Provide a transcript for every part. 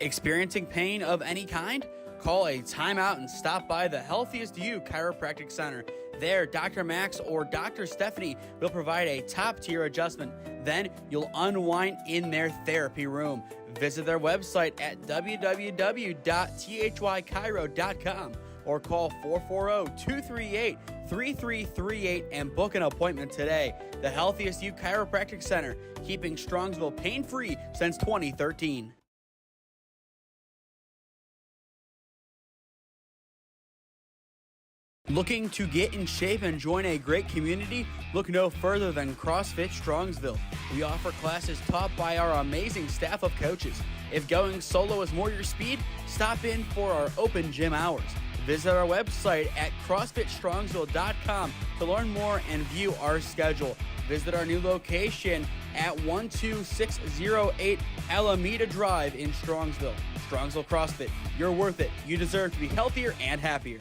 Experiencing pain of any kind? Call a timeout and stop by the Healthiest You Chiropractic Center. There, Dr. Max or Dr. Stephanie will provide a top-tier adjustment. Then you'll unwind in their therapy room. Visit their website at www.thychiro.com or call 440-238-3338 and book an appointment today. The Healthiest You Chiropractic Center, keeping Strongsville pain-free since 2013. Looking to get in shape and join a great community? Look no further than CrossFit Strongsville. We offer classes taught by our amazing staff of coaches. If going solo is more your speed, stop in for our open gym hours. Visit our website at CrossFitStrongsville.com to learn more and view our schedule. Visit our new location at 12608 Alameda Drive in Strongsville. Strongsville CrossFit, you're worth it. You deserve to be healthier and happier.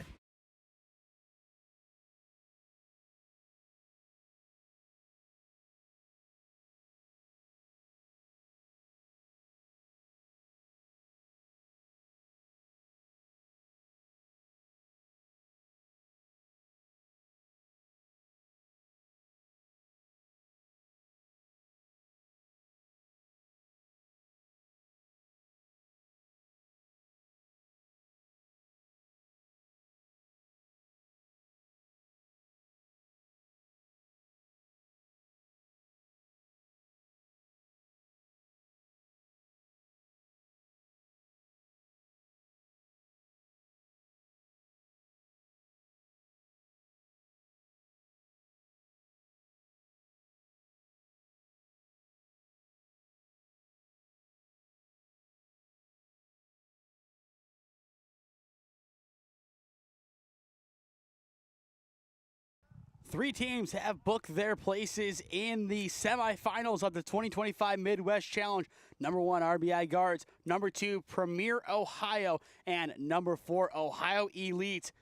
Three teams have booked their places in the semifinals of the 2025 Midwest Challenge. Number 1, RBI Guards. Number 2, Premier Ohio. And number 4, Ohio Elite.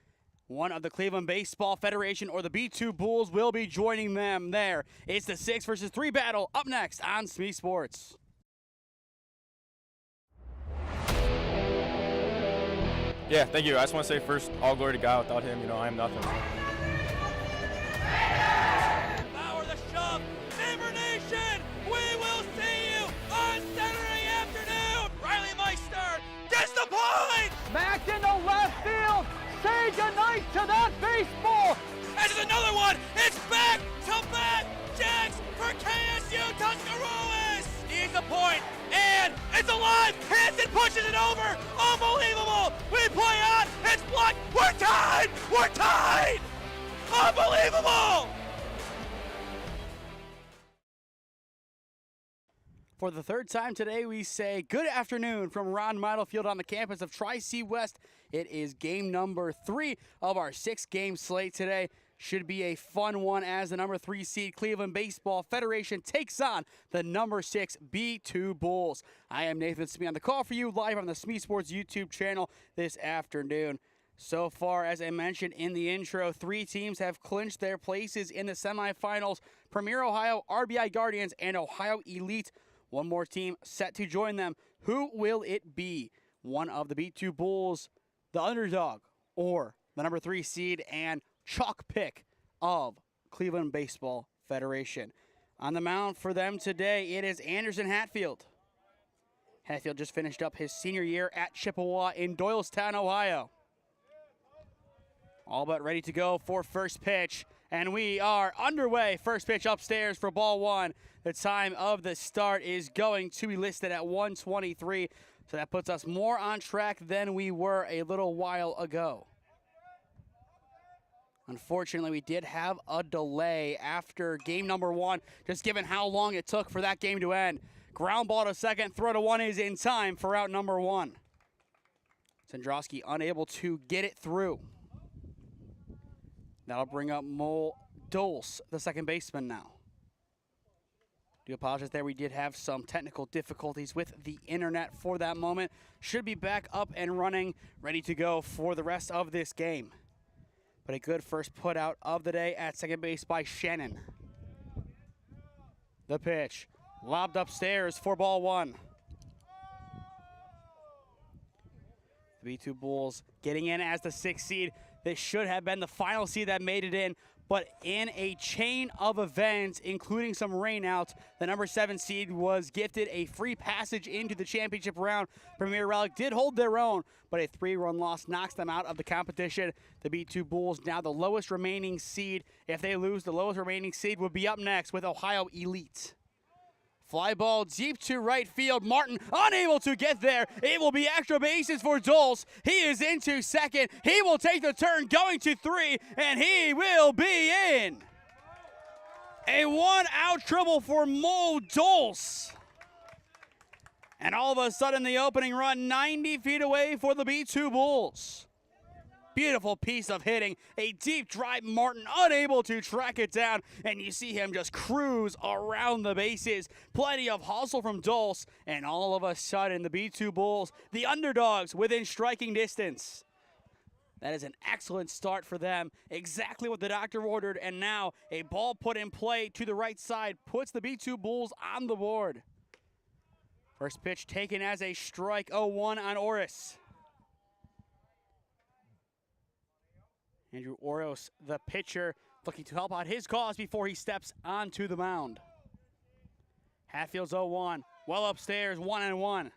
One of the Cleveland Baseball Federation or the B2 Bulls will be joining them there. It's the 6 versus 3 battle up next on SmeeSports. Yeah, thank you. I just want to say first, all glory to God. Without him, I am nothing. Power the shove, Neighbor Nation, we will see you on Saturday afternoon. Riley Meister gets the point. Back into left field, say goodnight to that baseball. And there's another one, it's back to back Jacks for KSU Tuscarawas. He's the point, and it's alive, hits and pushes it over, unbelievable. We play on, it's blocked, we're tied. Unbelievable! For the third time today, we say good afternoon from Ron Mottl Field on the campus of Tri-C West. It is game number 3 of our 6-game slate today. Should be a fun one as the number 3 seed Cleveland Baseball Federation takes on the number 6 B2 Bulls. I am Nathan Smee on the call for you live on the SmeeSports YouTube channel this afternoon. So far, as I mentioned in the intro, 3 teams have clinched their places in the semifinals. Premier Ohio, RBI Guardians, and Ohio Elite. One more team set to join them. Who will it be? One of the B2 Bulls, the underdog, or the number 3 seed and chalk pick of Cleveland Baseball Federation? On the mound for them today, it is Anderson Hatfield. Hatfield just finished up his senior year at Chippewa in Doylestown, Ohio. All but ready to go for first pitch, and we are underway. First pitch upstairs for ball 1. The time of the start is going to be listed at 1:23, so that puts us more on track than we were a little while ago. Unfortunately, we did have a delay after game number 1, just given how long it took for that game to end. Ground ball to second, throw to 1 is in time for out number 1. Sandrowski unable to get it through. That'll bring up Mole Dulce, the second baseman now. Do apologize there. We did have some technical difficulties with the internet for that moment. Should be back up and running, ready to go for the rest of this game. But a good first put out of the day at second base by Shannon. The pitch, lobbed upstairs for ball 1. The B2 Bulls getting in as the 6th seed. This should have been the final seed that made it in, but in a chain of events, including some rainouts, the number 7 seed was gifted a free passage into the championship round. Premier Relic did hold their own, but a 3-run loss knocks them out of the competition. The B2 Bulls now the lowest remaining seed. If they lose, the lowest remaining seed would be up next with Ohio Elite. Fly ball deep to right field. Martin unable to get there. It will be extra bases for Dulce. He is into second. He will take the turn going to 3, and he will be in. A 1-out triple for Mo Dulce. And all of a sudden, the opening run 90 feet away for the B2 Bulls. Beautiful piece of hitting. A deep drive, Martin unable to track it down, and you see him just cruise around the bases. Plenty of hustle from Dulce, and all of a sudden, the B2 Bulls, the underdogs, within striking distance. That is an excellent start for them. Exactly what the doctor ordered, and now a ball put in play to the right side puts the B2 Bulls on the board. First pitch taken as a strike, 0-1 on Oris. Andrew Oros, the pitcher, looking to help out his cause before he steps onto the mound. Hatfield's 0-1, well upstairs, 1-1.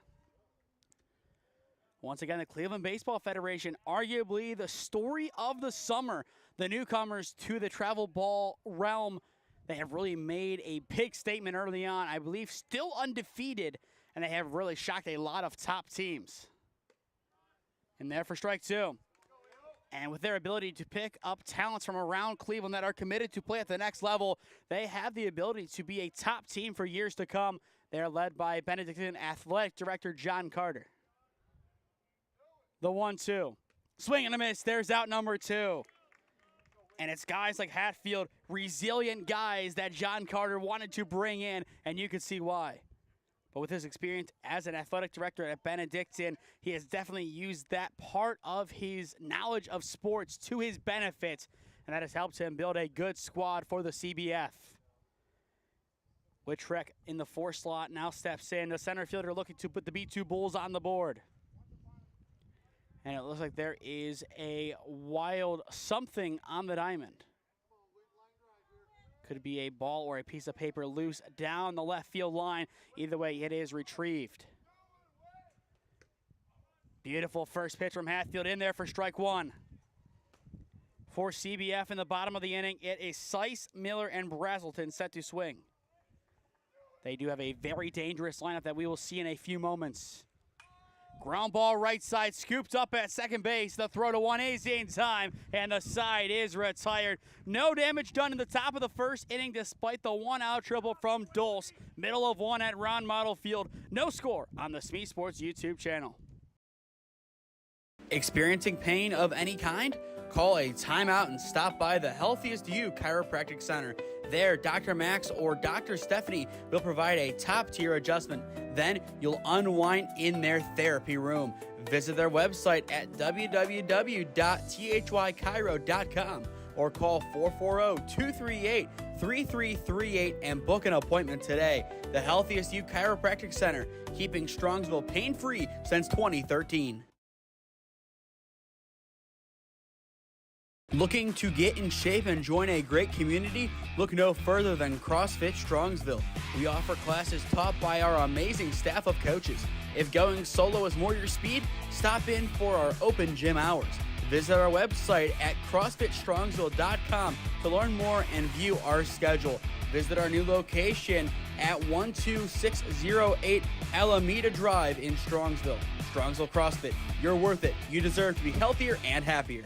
Once again, the Cleveland Baseball Federation, arguably the story of the summer. The newcomers to the travel ball realm, they have really made a big statement early on. I believe still undefeated, and they have really shocked a lot of top teams. And there for strike 2. And with their ability to pick up talents from around Cleveland that are committed to play at the next level, they have the ability to be a top team for years to come. They are led by Benedictine Athletic Director John Carter. The 1-2. Swing and a miss. There's out number 2. And it's guys like Hatfield, resilient guys that John Carter wanted to bring in, and you can see why. But with his experience as an athletic director at Benedictine, he has definitely used that part of his knowledge of sports to his benefit, and that has helped him build a good squad for the CBF. Wittrek in the 4 slot now steps in. The center fielder looking to put the B2 Bulls on the board. And it looks like there is a wild something on the diamond. Could be a ball or a piece of paper loose down the left field line. Either way, it is retrieved. Beautiful first pitch from Hatfield in there for strike 1. For CBF in the bottom of the inning, it is Seiss, Miller, and Brazelton set to swing. They do have a very dangerous lineup that we will see in a few moments. Ground ball right side, scooped up at second base. The throw to 1 is in time, and the side is retired. No damage done in the top of the first inning despite the 1-out triple from Dulce. Middle of 1 at Ron Mottl Field. No score on the SmeeSports YouTube channel. Experiencing pain of any kind? Call a timeout and stop by the Healthiest You Chiropractic Center. There, Dr. Max or Dr. Stephanie will provide a top-tier adjustment. Then you'll unwind in their therapy room. Visit their website at www.thychiro.com or call 440-238-3338 and book an appointment today. The Healthiest You Chiropractic Center, keeping Strongsville pain-free since 2013. Looking to get in shape and join a great community? Look no further than CrossFit Strongsville. We offer classes taught by our amazing staff of coaches. If going solo is more your speed, stop in for our open gym hours. Visit our website at CrossFitStrongsville.com to learn more and view our schedule. Visit our new location at 12608 Alameda Drive in Strongsville. Strongsville CrossFit, you're worth it. You deserve to be healthier and happier.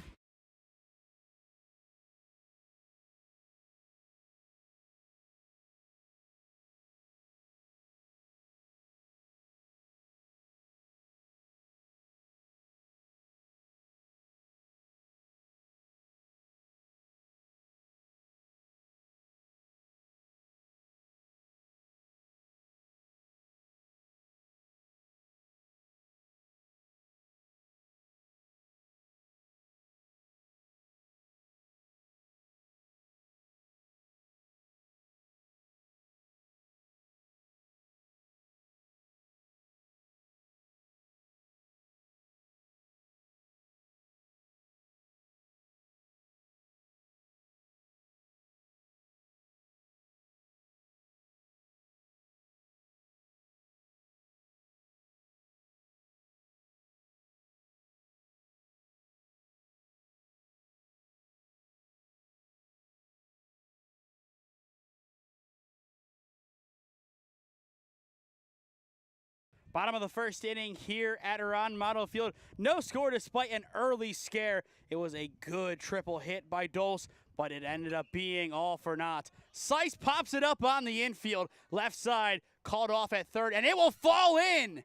Bottom of the first inning here at Ron Mottl Field. No score despite an early scare. It was a good triple hit by Dulce, but it ended up being all for naught. Seiss pops it up on the infield. Left side, called off at third, and it will fall in.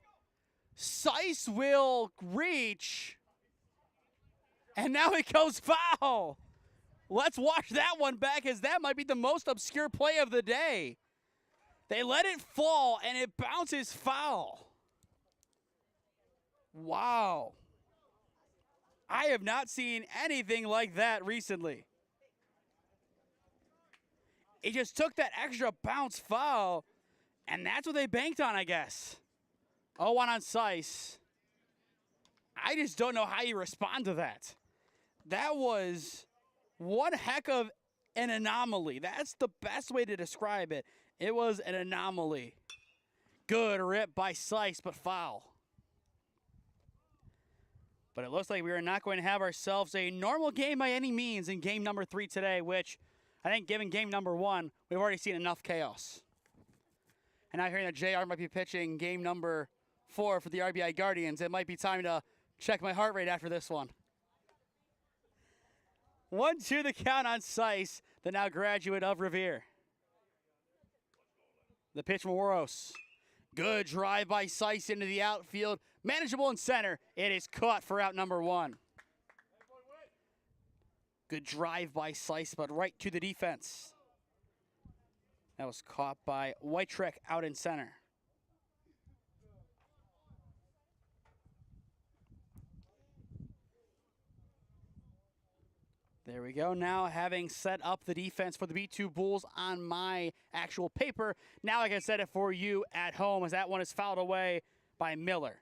Seiss will reach, and now it goes foul. Let's watch that one back, as that might be the most obscure play of the day. They let it fall, and it bounces foul. Wow. I have not seen anything like that recently. He just took that extra bounce foul, and that's what they banked on, I guess. 0-1 on Seiss. I just don't know how you respond to that. That was one heck of an anomaly. That's the best way to describe it. It was an anomaly. Good rip by Seiss, but foul. But it looks like we are not going to have ourselves a normal game by any means in game number 3 today, which I think given game number 1, we've already seen enough chaos. And now hearing that JR might be pitching game number 4 for the RBI Guardians, it might be time to check my heart rate after this one. 1-2 the count on Seiss, the now graduate of Revere. The pitch from Oros. Good drive by Seiss into the outfield. Manageable in center. It is caught for out number 1. Good drive by Seiss, but right to the defense. That was caught by Whitrick out in center. There we go. Now having set up the defense for the B2 Bulls on my actual paper, now I can set it for you at home, as that one is fouled away by Miller.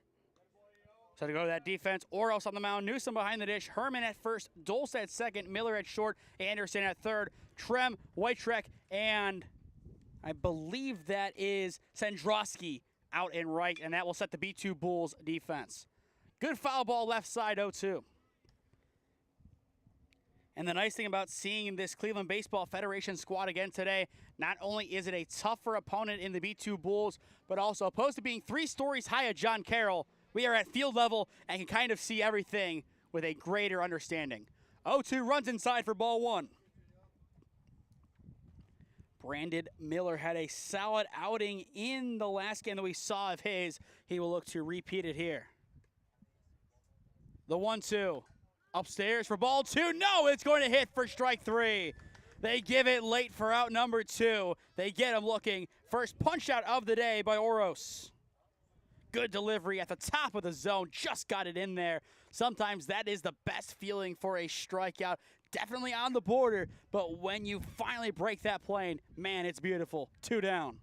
So to go to that defense, Oros on the mound, Newsom behind the dish, Herman at first, Dulce at second, Miller at short, Anderson at third, Trem, Whitrick, and I believe that is Sandrowski out in right, and that will set the B2 Bulls defense. Good foul ball left side, 0-2. And the nice thing about seeing this Cleveland Baseball Federation squad again today, not only is it a tougher opponent in the B2 Bulls, but also opposed to being 3 stories high at John Carroll, we are at field level and can kind of see everything with a greater understanding. 0-2 runs inside for ball 1. Brandon Miller had a solid outing in the last game that we saw of his. He will look to repeat it here. The 1-2. Upstairs for ball 2. No, it's going to hit for strike 3. They give it late for out number 2. They get him looking. First punch out of the day by Oros. Good delivery at the top of the zone. Just got it in there. Sometimes that is the best feeling for a strikeout. Definitely on the border, but when you finally break that plane, man, it's beautiful. 2 down.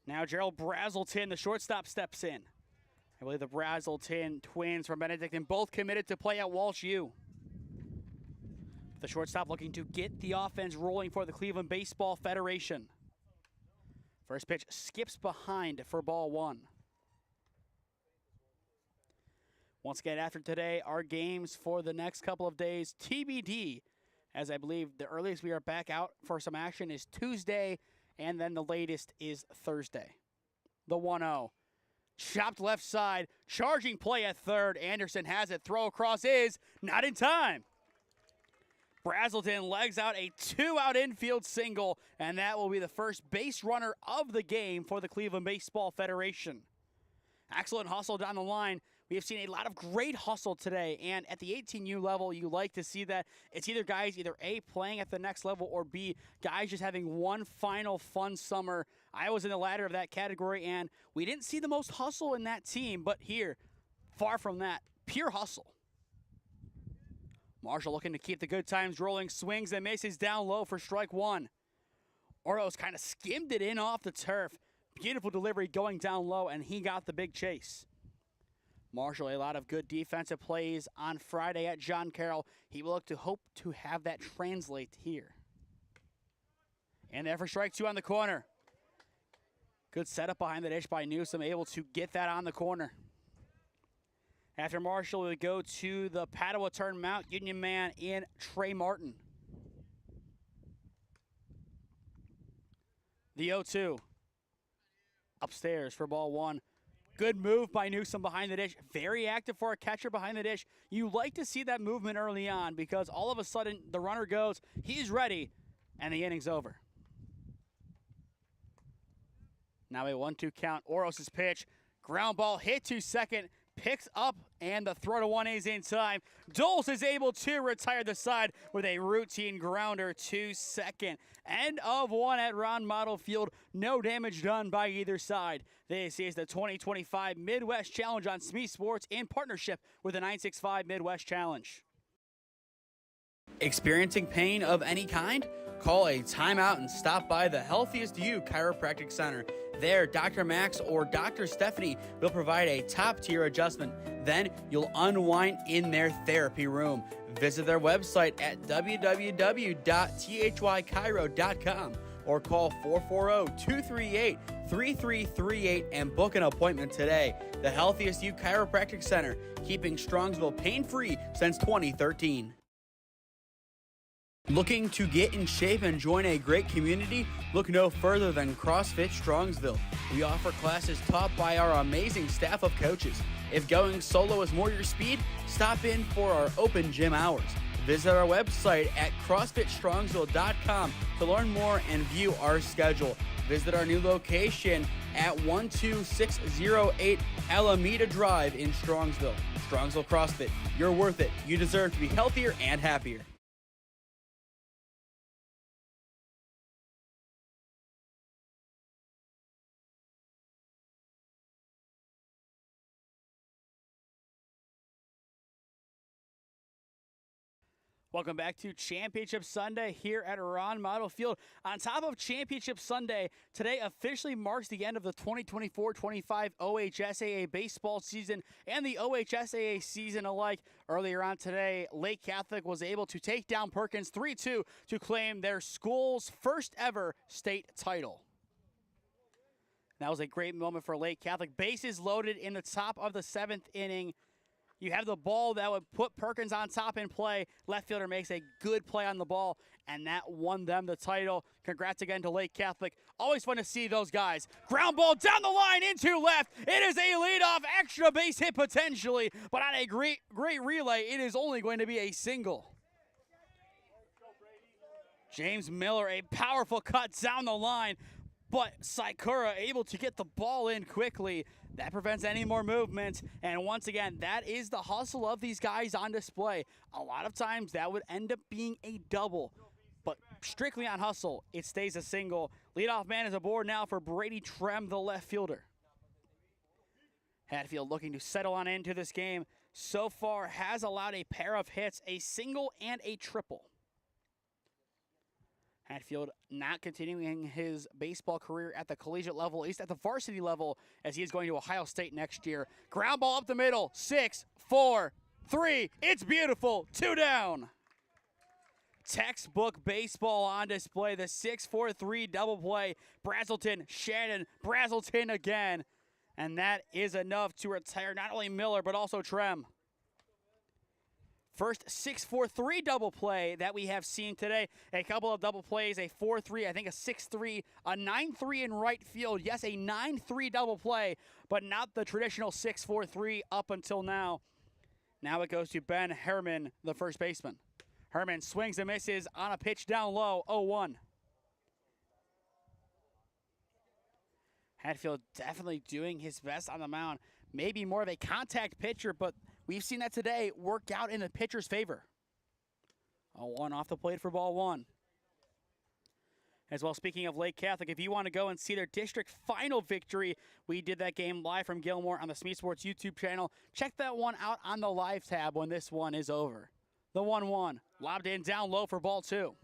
Now Gerald Brazelton, the shortstop, steps in. I believe the Brazelton twins from Benedictine both committed to play at Walsh U. The shortstop looking to get the offense rolling for the Cleveland Baseball Federation. First pitch skips behind for ball 1. Once again, after today, our games for the next couple of days, TBD, as I believe the earliest we are back out for some action is Tuesday, and then the latest is Thursday. The 1-0. Chopped left side, charging play at third. Anderson has it, throw across is not in time. Brazelton legs out a 2-out infield single, and that will be the first base runner of the game for the Cleveland Baseball Federation. Excellent hustle down the line. We have seen a lot of great hustle today, and at the 18U level, you like to see that. It's either guys either A, playing at the next level, or B, guys just having one final fun summer. I was in the latter of that category, and we didn't see the most hustle in that team, but here, far from that, pure hustle. Marshall looking to keep the good times rolling, swings and misses down low for strike 1. Oros kind of skimmed it in off the turf. Beautiful delivery going down low, and he got the big chase. Marshall, a lot of good defensive plays on Friday at John Carroll. He will look to hope to have that translate here. And there for strike 2 on the corner. Good setup behind the dish by Newsom, able to get that on the corner. After Marshall, we go to the Padua turn Mount Union man in Trey Martin. The 0-2. Upstairs for ball 1. Good move by Newsom behind the dish. Very active for a catcher behind the dish. You like to see that movement early on because all of a sudden the runner goes, he's ready, and the inning's over. Now a 1-2 count. Oros' pitch. Ground ball hit to second. Picks up, and the throw to 1A is in time. Doles is able to retire the side with a routine grounder to second. End of one at Ron Mottl Field. No damage done by either side. This is the 2025 Midwest Challenge on SmeeSports in partnership with the 965 Midwest Challenge. Experiencing pain of any kind? Call a timeout and stop by the Healthiest You Chiropractic Center. There, Dr. Max or Dr. Stephanie will provide a top-tier adjustment. Then you'll unwind in their therapy room. Visit their website at www.thychiro.com or call 440-238-3338 and book an appointment today. The Healthiest You Chiropractic Center, keeping Strongsville pain-free since 2013. Looking to get in shape and join a great community? Look no further than CrossFit Strongsville. We offer classes taught by our amazing staff of coaches. If going solo is more your speed, stop in for our open gym hours. Visit our website at CrossFitStrongsville.com to learn more and view our schedule. Visit our new location at 12608 Alameda Drive in Strongsville. Strongsville CrossFit, you're worth it. You deserve to be healthier and happier. Welcome back to Championship Sunday here at Ron Mottl Field. On top of Championship Sunday, today officially marks the end of the 2024-25 OHSAA baseball season and the OHSAA season alike. Earlier on today, Lake Catholic was able to take down Perkins 3-2 to claim their school's first ever state title. That was a great moment for Lake Catholic. Bases loaded in the top of the 7th inning. You have the ball that would put Perkins on top in play. Left fielder makes a good play on the ball, and that won them the title. Congrats again to Lake Catholic. Always fun to see those guys. Ground ball down the line into left. It is a leadoff extra base hit potentially, but on a great relay, it is only going to be a single. James Miller, a powerful cut down the line, but Saikura able to get the ball in quickly. That prevents any more movement, and once again, that is the hustle of these guys on display. A lot of times that would end up being a double, but strictly on hustle, it stays a single. Leadoff man is aboard now for Brady Trem, the left fielder. Hatfield looking to settle on into this game. So far has allowed a pair of hits, a single and a triple. Hatfield not continuing his baseball career at the collegiate level, at least at the varsity level, as he is going to Ohio State next year. Ground ball up the middle, 6, 4, 3. It's beautiful, 2 down. Textbook baseball on display, the 6-4-3 double play. Brazelton, Shannon, Brazelton again. And that is enough to retire not only Miller, but also Trem. First 6-4-3 double play that we have seen today. A couple of double plays, a 4-3, I think a 6-3, a 9-3 in right field. Yes, a 9-3 double play, but not the traditional 6-4-3 up until now. Now it goes to Ben Herman, the first baseman. Herman swings and misses on a pitch down low, 0-1. Hatfield definitely doing his best on the mound. Maybe more of a contact pitcher, but we've seen that today work out in the pitcher's favor. 0-1 off the plate for ball one. As well, speaking of Lake Catholic, if you want to go and see their district final victory, we did that game live from Gilmore on the SmeeSports YouTube channel. Check that one out on the live tab when this one is over. The 1-1, lobbed in down low for ball two.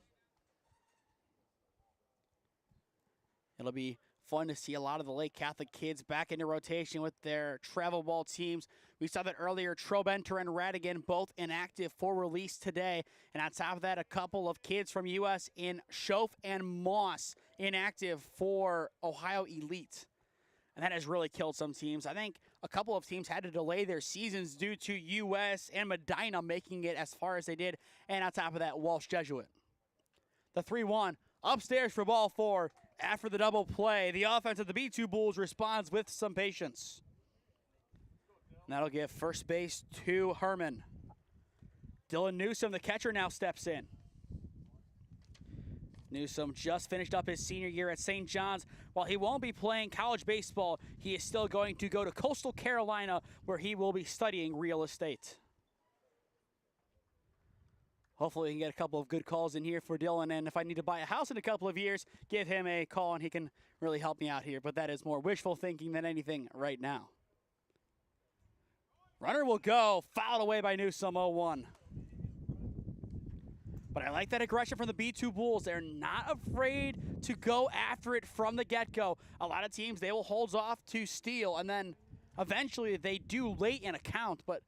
It'll be fun to see a lot of the Lake Catholic kids back into rotation with their travel ball teams. We saw that earlier. Trobenter and Radigan both inactive for release today. And on top of that, a couple of kids from US in Schoaf and Moss inactive for Ohio Elite. And that has really killed some teams. I think a couple of teams had to delay their seasons due to US and Medina making it as far as they did. And on top of that, Walsh Jesuit. The 3-1 upstairs for ball four. After the double play, the offense of the B2 Bulls responds with some patience. And that'll give first base to Herman. Dylan Newsom, the catcher, now steps in. Newsom just finished up his senior year at St. John's. While he won't be playing college baseball, he is still going to go to Coastal Carolina, where he will be studying real estate. Hopefully we can get a couple of good calls in here for Dylan, and if I need to buy a house in a couple of years, give him a call and he can really help me out here. But that is more wishful thinking than anything right now. Runner will go, fouled away by Newsom, 0-1. But I like that aggression from the B2 Bulls. They're not afraid to go after it from the get-go. A lot of teams, they will hold off to steal, and then eventually they do late in a count. But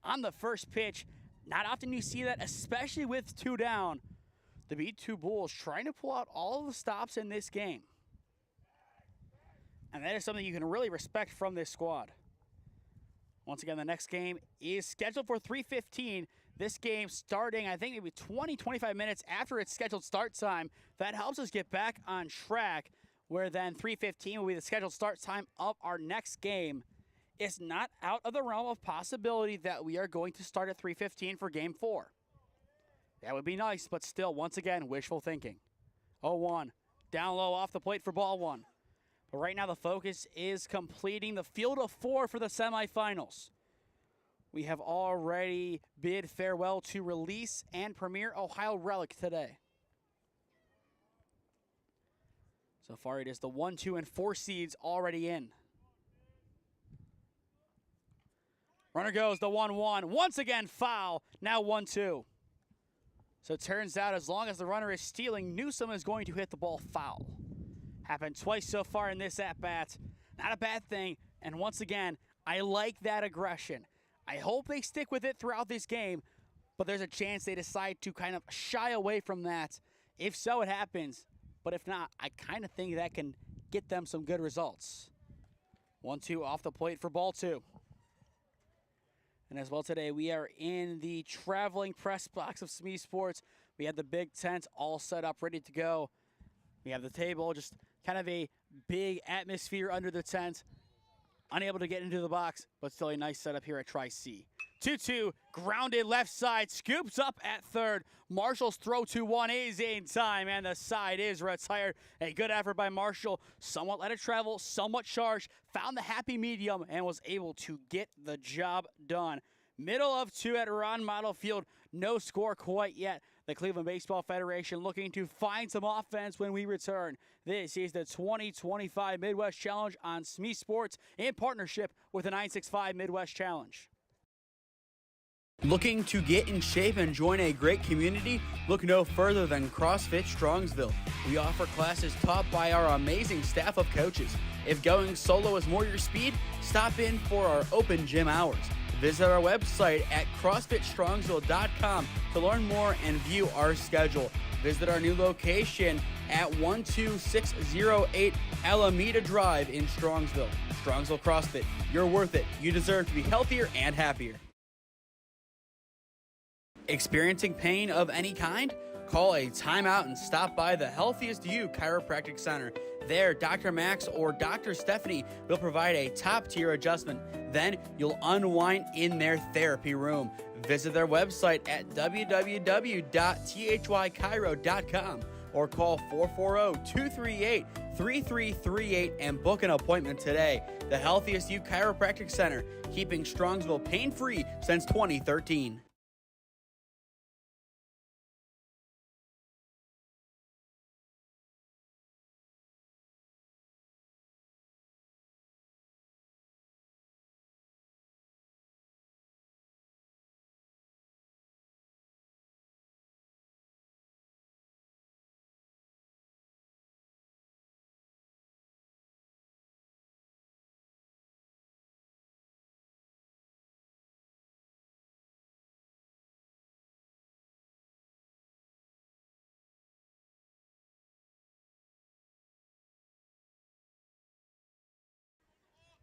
on the first pitch, not often you see that, especially with 2 down. The B2 Bulls trying to pull out all of the stops in this game. And that is something you can really respect from this squad. Once again, the next game is scheduled for 3:15. This game starting, I think, maybe 20, 25 minutes after its scheduled start time. That helps us get back on track, where then 3:15 will be the scheduled start time of our next game. It's not out of the realm of possibility that we are going to start at 3:15 for Game 4. That would be nice, but still, once again, wishful thinking. 0-1, down low off the plate for ball 1. But right now the focus is completing the field of 4 for the semifinals. We have already bid farewell to Release and Premier Ohio Relic today. So far it is the 1, 2, and 4 seeds already in. Runner goes, the 1-1. Once again, foul. Now 1-2. So it turns out as long as the runner is stealing, Newsom is going to hit the ball foul. Happened twice so far in this at-bat. Not a bad thing. And once again, I like that aggression. I hope they stick with it throughout this game, but there's a chance they decide to kind of shy away from that. If so, it happens. But if not, I kind of think that can get them some good results. 1-2 off the plate for ball 2. And as well today, we are in the traveling press box of SmeeSports. We have the big tent all set up, ready to go. We have the table, just kind of a big atmosphere under the tent. Unable to get into the box, but still a nice setup here at Tri-C. 2-2, grounded left side, scoops up at third. Marshall's throw to 1 is in time, and the side is retired. A good effort by Marshall, somewhat let it travel, somewhat charged, found the happy medium, and was able to get the job done. Middle of 2 at Ron Mottl Field, no score quite yet. The Cleveland Baseball Federation looking to find some offense when we return. This is the 2025 Midwest Challenge on SmeeSports in partnership with the 965 Midwest Challenge. Looking to get in shape and join a great community? Look no further than CrossFit Strongsville. We offer classes taught by our amazing staff of coaches. If going solo is more your speed, stop in for our open gym hours. Visit our website at CrossFitStrongsville.com to learn more and view our schedule. Visit our new location at 12608 Alameda Drive in Strongsville. Strongsville CrossFit, you're worth it. You deserve to be healthier and happier. Experiencing pain of any kind? Call a timeout and stop by the Healthiest You Chiropractic Center. There, Dr. Max or Dr. Stephanie will provide a top-tier adjustment. Then you'll unwind in their therapy room. Visit their website at www.thychiro.com or call 440-238-3338 and book an appointment today. The Healthiest You Chiropractic Center, keeping Strongsville pain-free since 2013.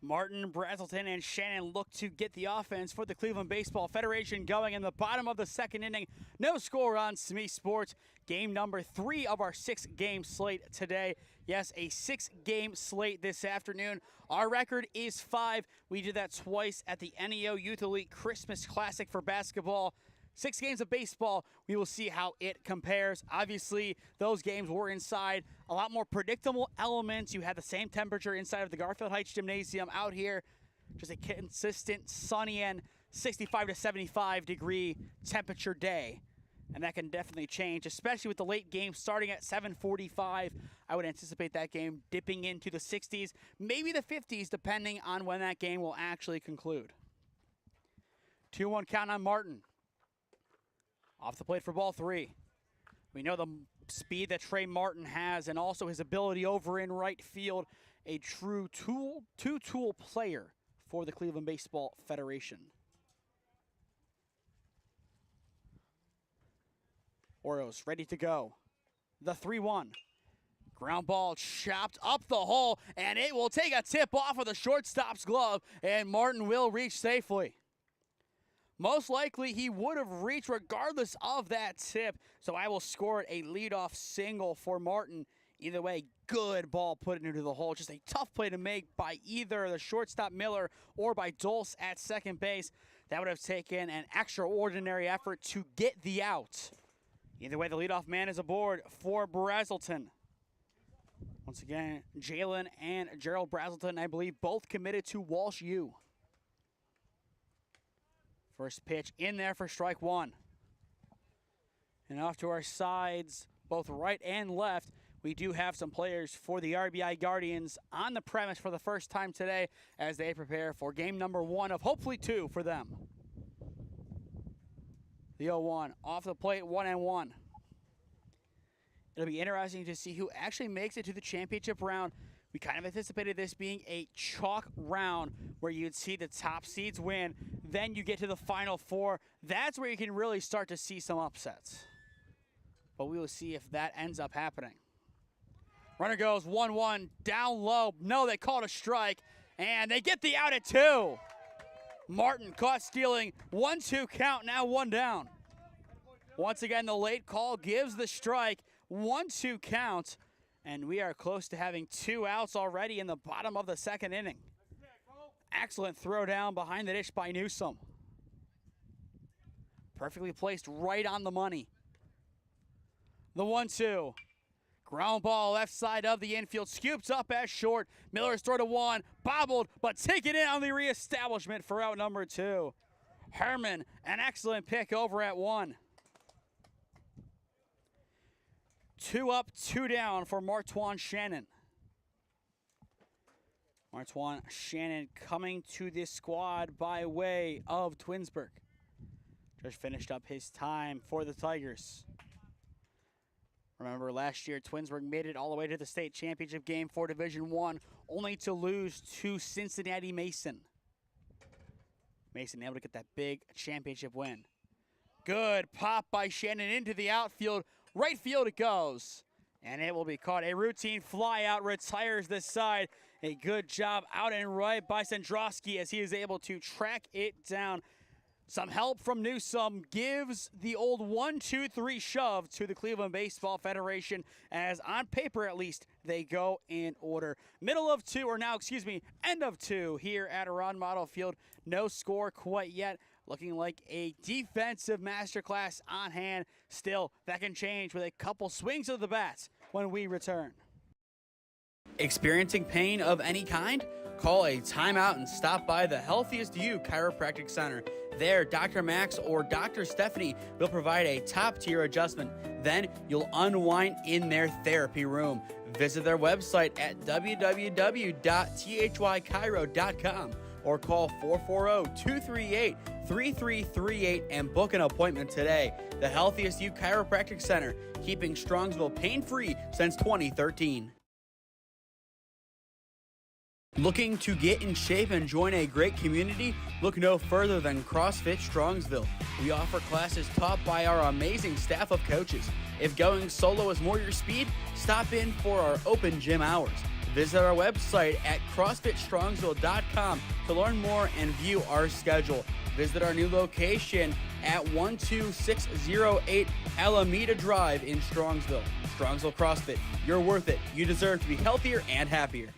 Martin, Brazelton, and Shannon look to get the offense for the Cleveland Baseball Federation going in the bottom of the second inning. No score on SmeeSports. Game number 3 of our 6-game slate today. Yes, a 6-game slate this afternoon. Our record is 5. We did that twice at the NEO Youth Elite Christmas Classic for basketball. 6 games of baseball, we will see how it compares. Obviously, those games were inside a lot more predictable elements. You had the same temperature inside of the Garfield Heights Gymnasium. Out here, just a consistent sunny and 65 to 75 degree temperature day. And that can definitely change, especially with the late game starting at 7:45. I would anticipate that game dipping into the 60s, maybe the 50s, depending on when that game will actually conclude. 2-1 count on Martin. Off the plate for ball 3. We know the speed that Trey Martin has and also his ability over in right field. A true two-tool player for the Cleveland Baseball Federation. Orioles ready to go. The 3-1. Ground ball chopped up the hole, and it will take a tip off of the shortstop's glove, and Martin will reach safely. Most likely, he would have reached regardless of that tip, so I will score it a leadoff single for Martin. Either way, good ball put into the hole. Just a tough play to make by either the shortstop Miller or by Dulce at second base. That would have taken an extraordinary effort to get the out. Either way, the leadoff man is aboard for Brazelton. Once again, Jalen and Gerald Brazelton, I believe, both committed to Walsh U. First pitch in there for strike 1. And off to our sides, both right and left, we do have some players for the RBI Guardians on the premise for the first time today as they prepare for game number 1 of hopefully 2 for them. The 0-1 off the plate, 1-1. It'll be interesting to see who actually makes it to the championship round. We kind of anticipated this being a chalk round where you'd see the top seeds win. Then you get to the final 4. That's where you can really start to see some upsets. But we will see if that ends up happening. Runner goes 1-1 down low. No, they called a strike, and they get the out at 2. Martin caught stealing. 1-2 count, now 1 down. Once again, the late call gives the strike. 1-2 count. And we are close to having 2 outs already in the bottom of the second inning. Excellent throw down behind the dish by Newsome. Perfectly placed right on the money. The 1-2. Ground ball left side of the infield. Scooped up at short. Miller's throw to 1. Bobbled, but taken in on the reestablishment for out number 2. Herman, an excellent pick over at 1. 2 up, 2 down for Martwan Shannon. Martwan Shannon coming to this squad by way of Twinsburg. Just finished up his time for the Tigers. Remember last year, Twinsburg made it all the way to the state championship game for Division I, only to lose to Cincinnati Mason. Mason able to get that big championship win. Good pop by Shannon into the outfield. Right field it goes, and it will be caught. A routine fly out retires this side. A good job out and right by Sandrowski as he is able to track it down. Some help from Newsome gives the old 1-2-3 shove to the Cleveland Baseball Federation, as on paper at least, they go in order. Middle of 2, or now, excuse me, end of 2 here at Ron Mottl Field. No score quite yet. Looking like a defensive masterclass on hand. Still, that can change with a couple swings of the bats when we return. Experiencing pain of any kind? Call a timeout and stop by the Healthiest You Chiropractic Center. There, Dr. Max or Dr. Stephanie will provide a top-tier adjustment. Then you'll unwind in their therapy room. Visit their website at www.thychiro.com or call 440-238-3338 and book an appointment today. The Healthiest You Chiropractic Center, keeping Strongsville pain-free since 2013. Looking to get in shape and join a great community? Look no further than CrossFit Strongsville. We offer classes taught by our amazing staff of coaches. If going solo is more your speed, stop in for our open gym hours. Visit our website at CrossFitStrongsville.com to learn more and view our schedule. Visit our new location at 12608 Alameda Drive in Strongsville. Strongsville CrossFit, you're worth it. You deserve to be healthier and happier.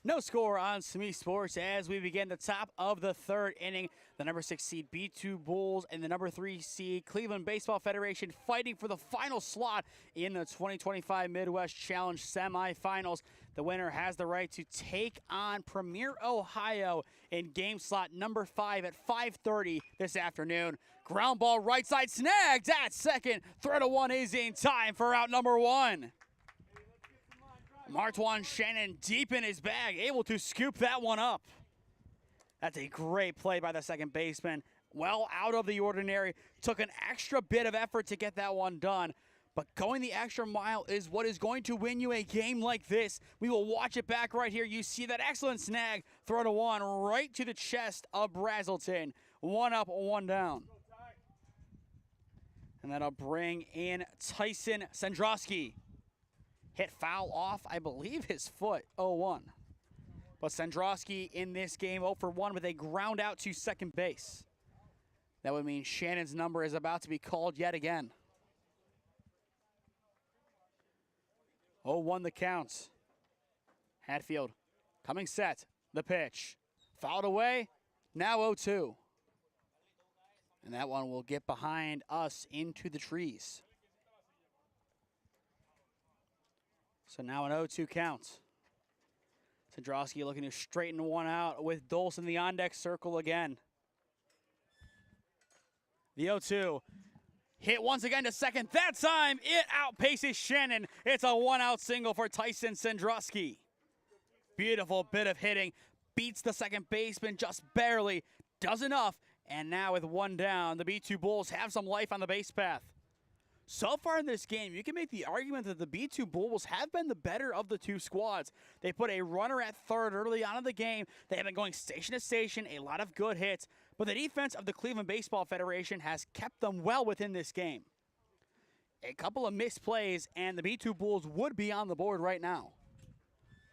No score on SmeeSports as we begin the top of the third inning. The number 6 seed B2 Bulls and the number 3 seed Cleveland Baseball Federation fighting for the final slot in the 2025 Midwest Challenge semifinals. The winner has the right to take on Premier Ohio in game slot number 5 at 5:30 this afternoon. Ground ball right side snagged at second. Throw to one is in time for out number 1. Martwan Shannon deep in his bag, able to scoop that one up. That's a great play by the second baseman. Well out of the ordinary. Took an extra bit of effort to get that one done. But going the extra mile is what is going to win you a game like this. We will watch it back right here. You see that excellent snag. Throw to one right to the chest of Brazelton. 1 up, 1 down. And that'll bring in Tyson Sandrowski. Hit foul off, I believe, his foot, 0-1. But Sandrowski in this game 0 for 1 with a ground out to second base. That would mean Shannon's number is about to be called yet again. 0-1 the count. Hatfield coming set, the pitch. Fouled away, now 0-2. And that one will get behind us into the trees. So now an 0-2 count. Sandrowski looking to straighten one out with Dulce in the on-deck circle again. The 0-2. Hit once again to second. That time, it outpaces Shannon. It's a 1-out single for Tyson Sandrowski. Beautiful bit of hitting. Beats the second baseman just barely. Does enough. And now with 1 down, the B2 Bulls have some life on the base path. So far in this game, you can make the argument that the B2 Bulls have been the better of the two squads. They put a runner at third early on in the game. They have been going station to station, a lot of good hits. But the defense of the Cleveland Baseball Federation has kept them well within this game. A couple of missed plays, and the B2 Bulls would be on the board right now.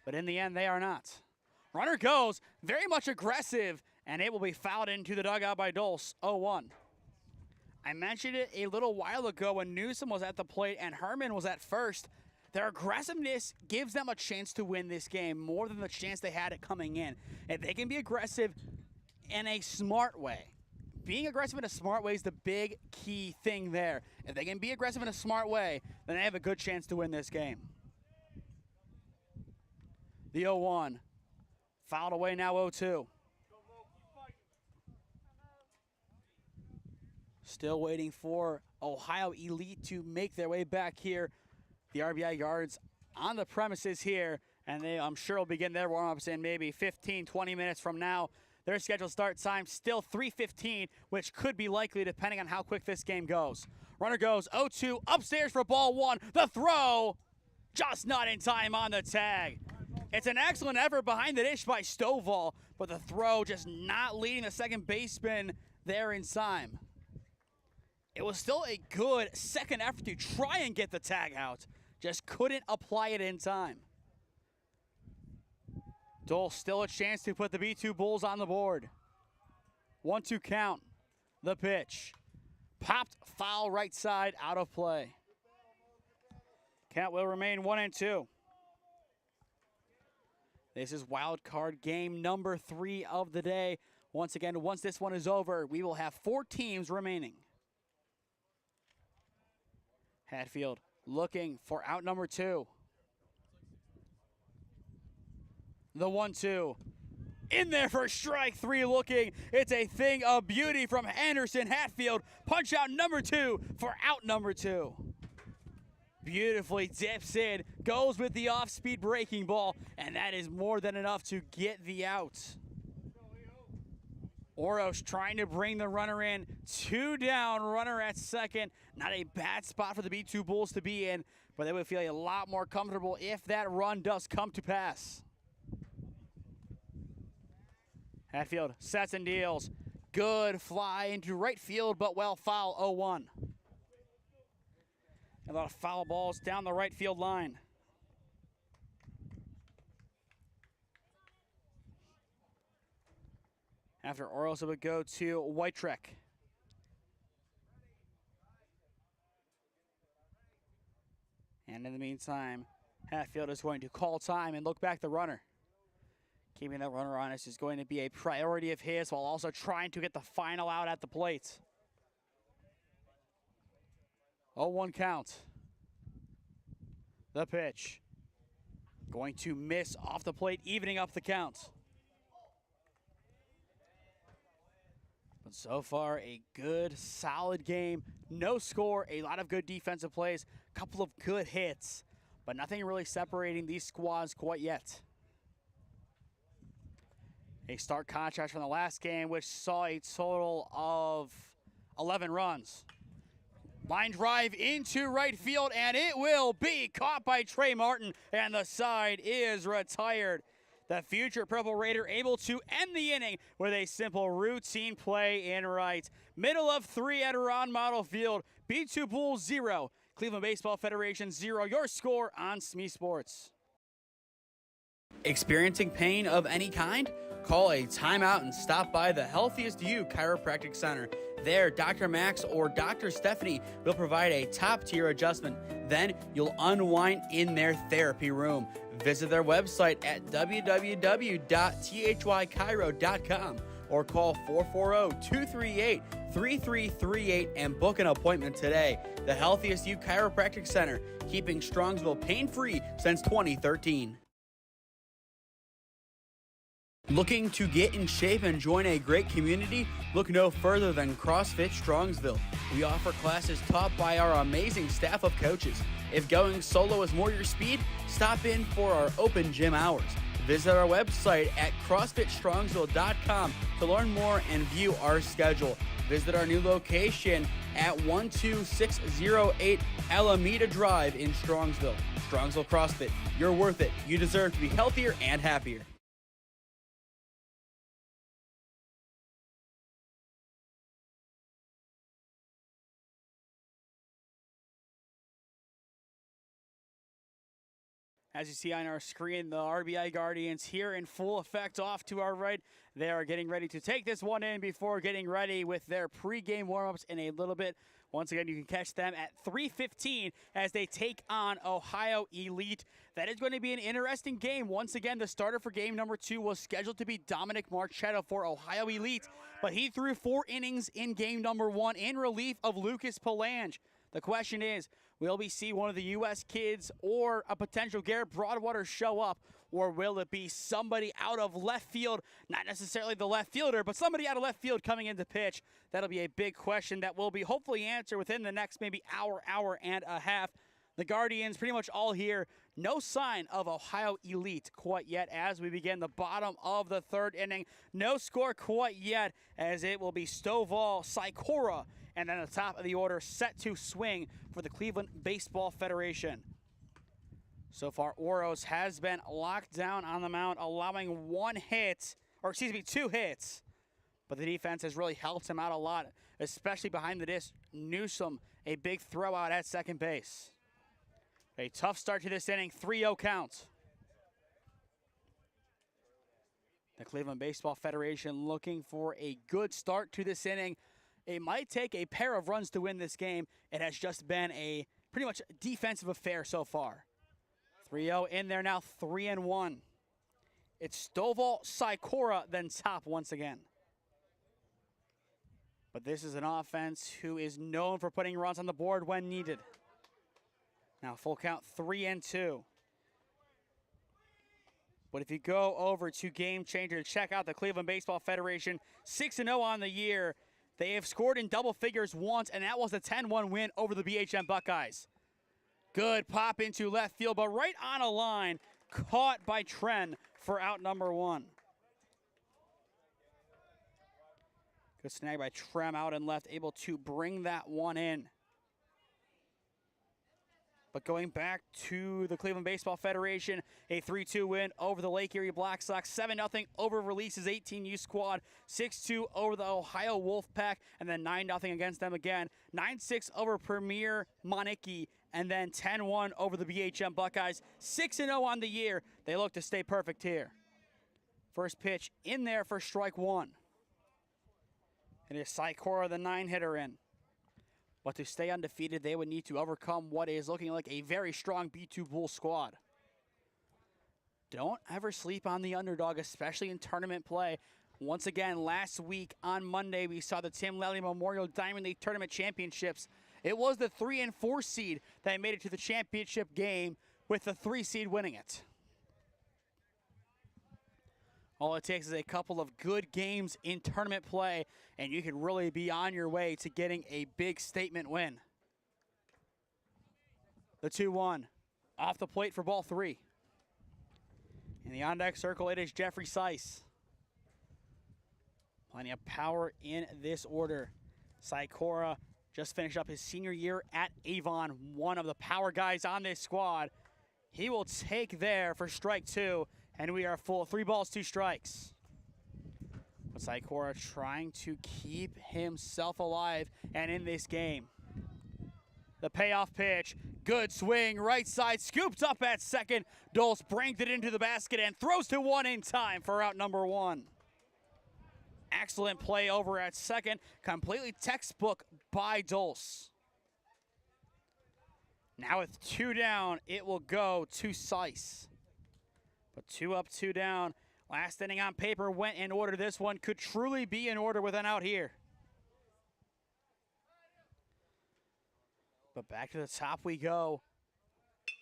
But in the end, they are not. Runner goes, very much aggressive, and it will be fouled into the dugout by Dulce, 0-1. I mentioned it a little while ago when Newsom was at the plate and Herman was at first. Their aggressiveness gives them a chance to win this game more than the chance they had it coming in. If they can be aggressive in a smart way, being aggressive in a smart way is the big key thing there. If they can be aggressive in a smart way, then they have a good chance to win this game. The 0-1. Fouled away now 0-2. Still waiting for Ohio Elite to make their way back here. The RBI guards on the premises here, and they, I'm sure, will begin their warm-ups in maybe 15, 20 minutes from now. Their scheduled start time still 3:15, which could be likely depending on how quick this game goes. Runner goes 0-2, upstairs for ball 1. The throw, just not in time on the tag. It's an excellent effort behind the dish by Stovall, but the throw just not leading the second baseman there in time. It was still a good second effort to try and get the tag out. Just couldn't apply it in time. Dulce still a chance to put the B2 Bulls on the board. 1-2 count. The pitch. Popped foul right side, out of play. Count will remain 1-2. This is wild card game number 3 of the day. Once again, once this one is over, we will have 4 teams remaining. Hatfield looking for out number 2. The 1-2 in there for strike three looking. It's a thing of beauty from Anderson Hatfield. Punch out number 2 for out number 2. Beautifully dips in, goes with the off-speed breaking ball, and that is more than enough to get the out. Oros trying to bring the runner in. 2 down, runner at second. Not a bad spot for the B2 Bulls to be in, but they would feel a lot more comfortable if that run does come to pass. Hatfield sets and deals. Good fly into right field, but well foul, 0-1. A lot of foul balls down the right field line. After Oros, it would go to Whitetrek. And in the meantime, Hatfield is going to call time and look back the runner. Keeping that runner honest is going to be a priority of his while also trying to get the final out at the plate. 0-1 count. The pitch. Going to miss off the plate, evening up the count. But so far, a good, solid game. No score, a lot of good defensive plays, a couple of good hits, but nothing really separating these squads quite yet. A stark contrast from the last game, which saw a total of 11 runs. Line drive into right field, and it will be caught by Trey Martin, and the side is retired. The future Purple Raider able to end the inning with a simple routine play in right. Middle of 3 at Ron Mottl Field. B2 Bulls 0, Cleveland Baseball Federation 0. Your score on SmeeSports. Experiencing pain of any kind? Call a timeout and stop by the Healthiest You Chiropractic Center. There, Dr. Max or Dr. Stephanie will provide a top-tier adjustment. Then you'll unwind in their therapy room. Visit their website at www.thychiro.com or call 440-238-3338 and book an appointment today. The Healthiest You Chiropractic Center, keeping Strongsville pain-free since 2013. Looking to get in shape and join a great community? Look no further than CrossFit Strongsville. We offer classes taught by our amazing staff of coaches. If going solo is more your speed, stop in for our open gym hours. Visit our website at CrossFitStrongsville.com to learn more and view our schedule. Visit our new location at 12608 Alameda Drive in Strongsville. Strongsville CrossFit, you're worth it. You deserve to be healthier and happier. As you see on our screen, the RBI Guardians here in full effect off to our right. They are getting ready to take this one in before getting ready with their pregame warmups in a little bit. Once again, you can catch them at 3:15 as they take on Ohio Elite. That is going to be an interesting game. Once again, the starter for game number 2 was scheduled to be Dominic Marchetto for Ohio Elite, but he threw 4 innings in game number 1 in relief of Lucas Palange. The question is, will we see one of the U.S. kids or a potential Garrett Broadwater show up, or will it be somebody out of left field, not necessarily the left fielder, but somebody out of left field coming into pitch? That'll be a big question that will be hopefully answered within the next maybe hour and a half. The Guardians pretty much all here. No sign of Ohio Elite quite yet as we begin the bottom of the 3rd inning. No score quite yet as it will be Stovall, Sikora, and then the top of the order set to swing for the Cleveland Baseball Federation. So far, Oros has been locked down on the mound, allowing 2 hits. But the defense has really helped him out a lot, especially behind the disc. Newsom, a big throw out at second base. A tough start to this inning, 3-0 count. The Cleveland Baseball Federation looking for a good start to this inning. It might take a pair of runs to win this game. It has just been a pretty much defensive affair so far. 3-0 in there now, 3-1. It's Stovall, Sikora, then Top once again. But this is an offense who is known for putting runs on the board when needed. Now full count, 3-2. But if you go over to Game Changer, check out the Cleveland Baseball Federation, 6-0 on the year. They have scored in double figures once, and that was a 10-1 win over the BHM Buckeyes. Good pop into left field, but right on a line, caught by Tren for out number 1. Good snag by Trem out and left, able to bring that one in. But going back to the Cleveland Baseball Federation, a 3-2 win over the Lake Erie Black Sox, 7-0 over Release's 18U squad, 6-2 over the Ohio Wolfpack, and then 9-0 against them again, 9-6 over Premier Monarchy, and then 10-1 over the BHM Buckeyes, 6-0 on the year. They look to stay perfect here. First pitch in there for strike 1. It is Sikora, the 9-hitter in. But to stay undefeated, they would need to overcome what is looking like a very strong B2 Bull squad. Don't ever sleep on the underdog, especially in tournament play. Once again, last week on Monday, we saw the Tim Lally Memorial Diamond League Tournament Championships. It was the 3 and 4 seed that made it to the championship game, with the 3 seed winning it. All it takes is a couple of good games in tournament play, and you can really be on your way to getting a big statement win. The 2-1 off the plate for ball 3. In the on-deck circle, it is Jeffrey Seiss. Plenty of power in this order. Sikora just finished up his senior year at Avon, one of the power guys on this squad. He will take there for strike 2. And we are full. 3 balls, 2 strikes. But Sikora trying to keep himself alive and in this game. The payoff pitch. Good swing. Right side. Scooped up at second. Dulce brings it into the basket and throws to 1 in time for out number 1. Excellent play over at second. Completely textbook by Dulce. Now with 2 down, it will go to Seiss. But 2 up, 2 down. Last inning on paper went in order. This one could truly be in order with an out here. But back to the top we go.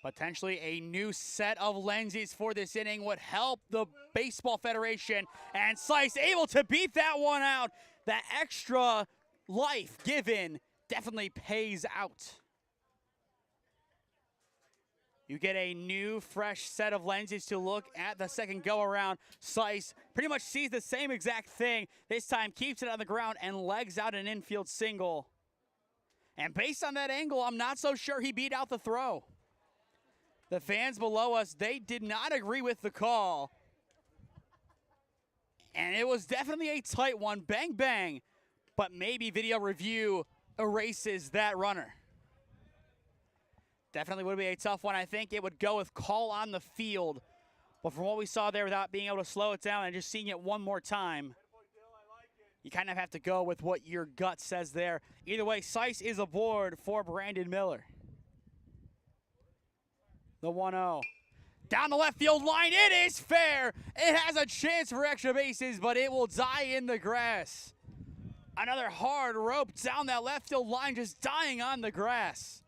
Potentially a new set of lenses for this inning would help the Baseball Federation. And Seiss able to beat that one out. That extra life given definitely pays out. You get a new, fresh set of lenses to look at the second go-around. Seiss pretty much sees the same exact thing. This time keeps it on the ground and legs out an infield single. And based on that angle, I'm not so sure he beat out the throw. The fans below us, they did not agree with the call. And it was definitely a tight one. Bang, bang. But maybe video review erases that runner. Definitely would be a tough one. I think it would go with call on the field. But from what we saw there, without being able to slow it down and just seeing it one more time, you kind of have to go with what your gut says there. Either way, Seiss is aboard for Brandon Miller. The 1-0. Down the left field line, it is fair. It has a chance for extra bases, but it will die in the grass. Another hard rope down that left field line, just dying on the grass.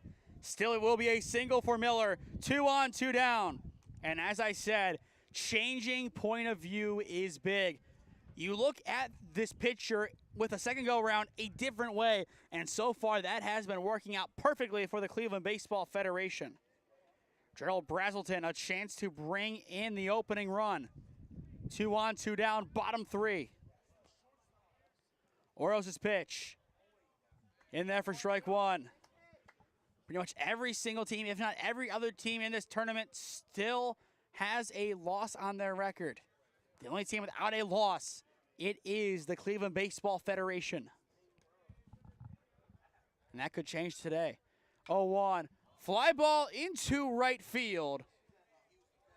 Still, it will be a single for Miller. 2 on, 2 down. And as I said, changing point of view is big. You look at this pitcher with a second go-around a different way, and so far that has been working out perfectly for the Cleveland Baseball Federation. Gerald Brazelton, a chance to bring in the opening run. 2 on, 2 down, bottom 3. Oros' pitch. In there for strike 1. Pretty much every single team, if not every other team in this tournament, still has a loss on their record. The only team without a loss, it is the Cleveland Baseball Federation. And that could change today. 0-1. Fly ball into right field.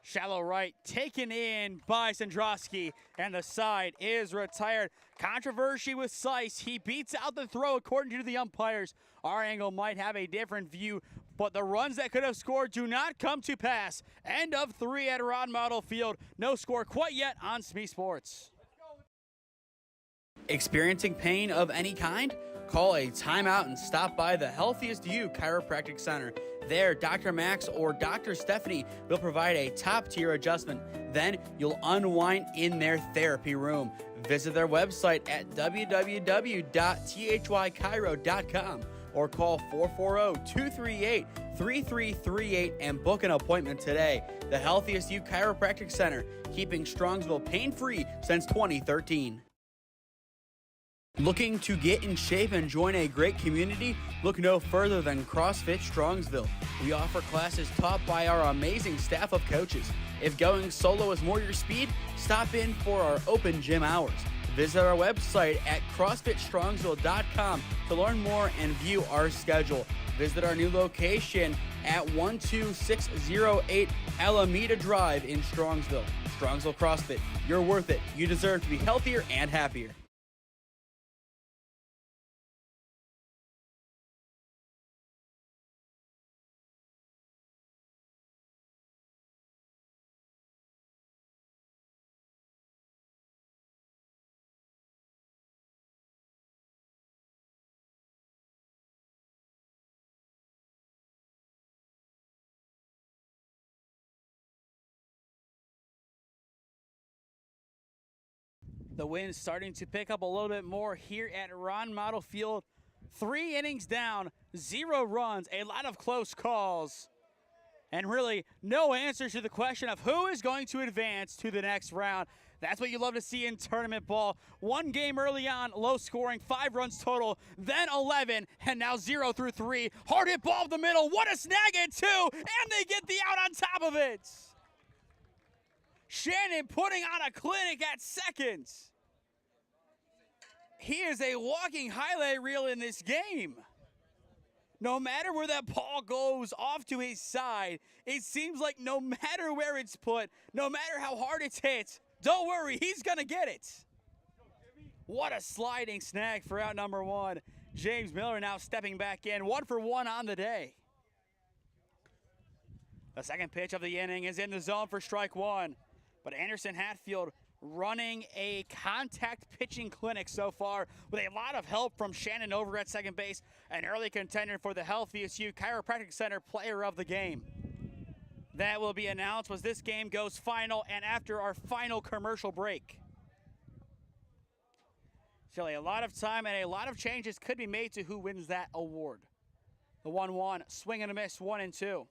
Shallow right, taken in by Sandrowski, and the side is retired. Controversy with Seiss. He beats out the throw according to the umpires. Our angle might have a different view, but the runs that could have scored do not come to pass. End of 3 at Ron Mottl Field. No score quite yet on SmeeSports. Experiencing pain of any kind? call a timeout and stop by the Healthiest You Chiropractic Center. There, Dr. Max or Dr. Stephanie will provide a top-tier adjustment. Then you'll unwind in their therapy room. Visit their website at www.thychiro.com or call 440-238-3338 and book an appointment today. The Healthiest You Chiropractic Center, keeping Strongsville pain-free since 2013. Looking to get in shape and join a great community? Look no further than CrossFit Strongsville. We offer classes taught by our amazing staff of coaches. If going solo is more your speed, stop in for our open gym hours. Visit our website at CrossFitStrongsville.com to learn more and view our schedule. Visit our new location at 12608 Alameda Drive in Strongsville. Strongsville CrossFit, you're worth it. You deserve to be healthier and happier. The wind's starting to pick up a little bit more here at Ron Mottl Field. 3 innings down, 0 runs, a lot of close calls, and really no answer to the question of who is going to advance to the next round. That's what you love to see in tournament ball. 1 game early on, low scoring, 5 runs total, then 11, and now 0 through 3. Hard hit ball up the middle, what a snag at 2, and they get the out on top of it. Shannon putting on a clinic at second. He is a walking highlight reel in this game. No matter where that ball goes off to his side, it seems like no matter where it's put, no matter how hard it's hit, don't worry, he's going to get it. What a sliding snag for out number 1. James Miller now stepping back in, 1 for 1 on the day. The second pitch of the inning is in the zone for strike 1. But Anderson Hatfield running a contact pitching clinic so far with a lot of help from Shannon over at second base, an early contender for the Healthiest You Chiropractic Center Player of the Game. That will be announced as this game goes final and after our final commercial break. So a lot of time and a lot of changes could be made to who wins that award. The 1-1, swing and a miss, 1 and 2.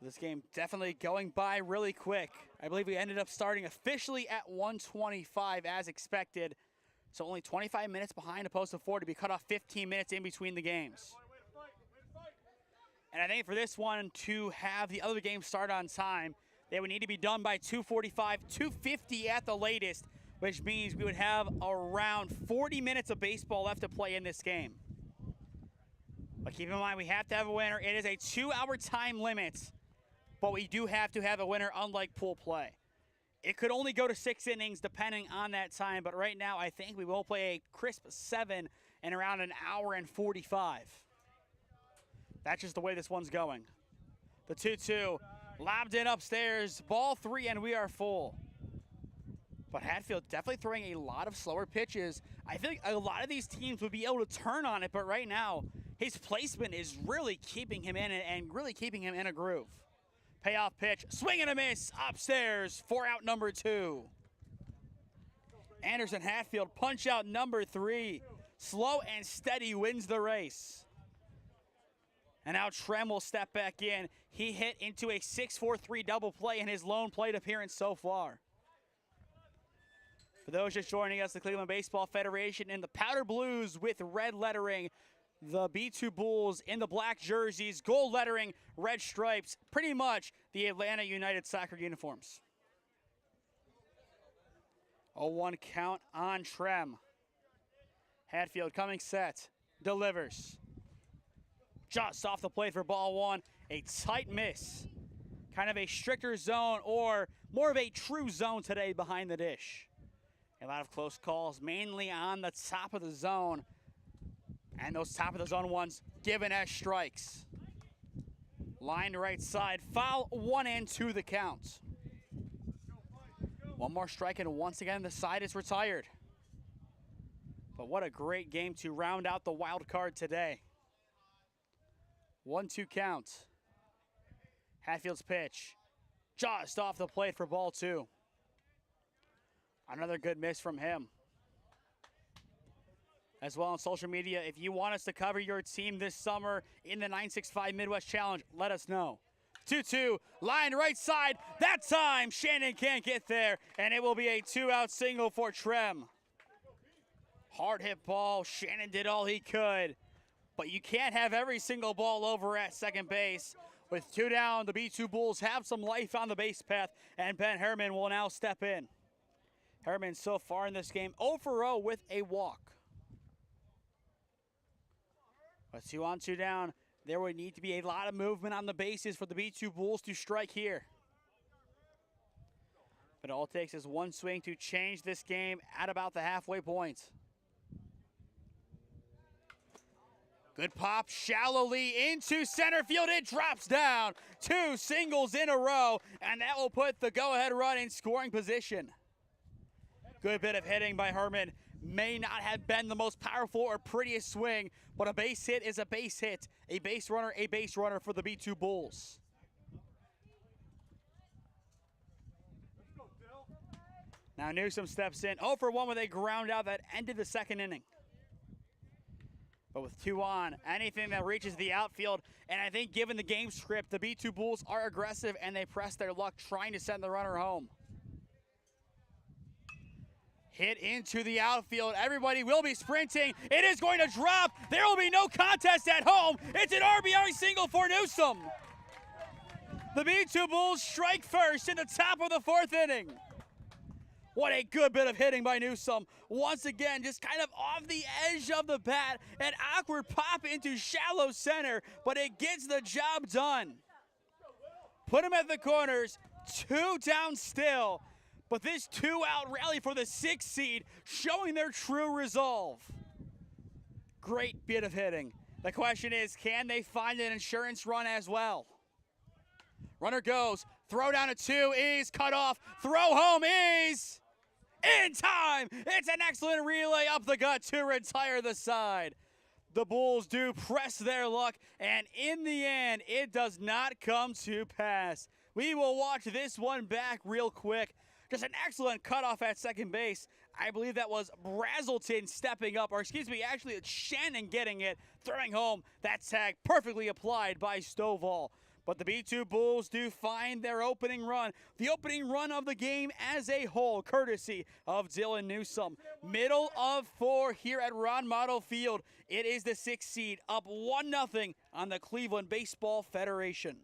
This game definitely going by really quick. I believe we ended up starting officially at 1:25 as expected. So only 25 minutes behind opposed to 4 to be cut off 15 minutes in between the games. And I think for this one to have the other game start on time, they would need to be done by 2:45, 2:50 at the latest, which means we would have around 40 minutes of baseball left to play in this game. But keep in mind, we have to have a winner. It is a 2-hour time limit. But we do have to have a winner, unlike pool play. It could only go to 6 innings depending on that time, but right now I think we will play a crisp 7 in around an hour and 45. That's just the way this one's going. The 2-2, lobbed in upstairs, ball 3, and we are full. But Hatfield definitely throwing a lot of slower pitches. I think a lot of these teams would be able to turn on it, but right now his placement is really keeping him in and really keeping him in a groove. Payoff pitch, swing and a miss, upstairs for out number 2. Anderson Hatfield, punch out number 3. Slow and steady wins the race. And now Trem will step back in. He hit into a 6-4-3 double play in his lone plate appearance so far. For those just joining us, the Cleveland Baseball Federation in the powder blues with red lettering. The B2 Bulls in the black jerseys, gold lettering, red stripes, pretty much the Atlanta United Soccer uniforms. 0-1 count on Trem. Hatfield coming set, delivers. Just off the plate for ball 1, a tight miss. Kind of a stricter zone or more of a true zone today behind the dish. A lot of close calls, mainly on the top of the zone. And those top of the zone ones given as strikes. Line to right side, foul, 1-2 the count. One more strike and once again the side is retired. But what a great game to round out the wild card today. 1-2 count. Hatfield's pitch. Just off the plate for ball 2. Another good miss from him. As well on social media, if you want us to cover your team this summer in the 965 Midwest Challenge, let us know. 2-2, line right side. That time, Shannon can't get there, and it will be a 2-out single for Trem. Hard hit ball. Shannon did all he could, but you can't have every single ball over at second base. With 2 down, the B2 Bulls have some life on the base path, and Ben Herman will now step in. Herman so far in this game 0 for 0 with a walk. But 2 on 2 down, there would need to be a lot of movement on the bases for the B2 Bulls to strike here. But all it takes is one swing to change this game at about the halfway point. Good pop, shallowly into center field. It drops down. 2 singles in a row, and that will put the go-ahead run in scoring position. Good bit of hitting by Herman. May not have been the most powerful or prettiest swing, but a base hit is a base hit. A base runner for the B2 Bulls. Now Newsom steps in. 0 for 1 with a ground out that ended the second inning. But with 2 on, anything that reaches the outfield, and I think given the game script, the B2 Bulls are aggressive and they press their luck trying to send the runner home. Hit into the outfield. Everybody will be sprinting. It is going to drop. There will be no contest at home. It's an RBI single for Newsom. The B2 Bulls strike first in the top of the 4th inning. What a good bit of hitting by Newsom. Once again, just kind of off the edge of the bat. An awkward pop into shallow center, but it gets the job done. Put him at the corners. 2 down still. But this 2-out rally for the 6th seed showing their true resolve. Great bit of hitting. The question is, can they find an insurance run as well? Runner goes. Throw down to 2 is cut off. Throw home is in time. It's an excellent relay up the gut to retire the side. The Bulls do press their luck, and in the end, it does not come to pass. We will watch this one back real quick. Just an excellent cutoff at second base. I believe that was Brazelton stepping up, or excuse me, actually it's Shannon getting it, throwing home that tag perfectly applied by Stovall. But the B2 Bulls do find their opening run, the opening run of the game as a whole, courtesy of Dylan Newsom. Middle of 4 here at Ron Mottl Field. It is the 6th seed, up 1-0 on the Cleveland Baseball Federation.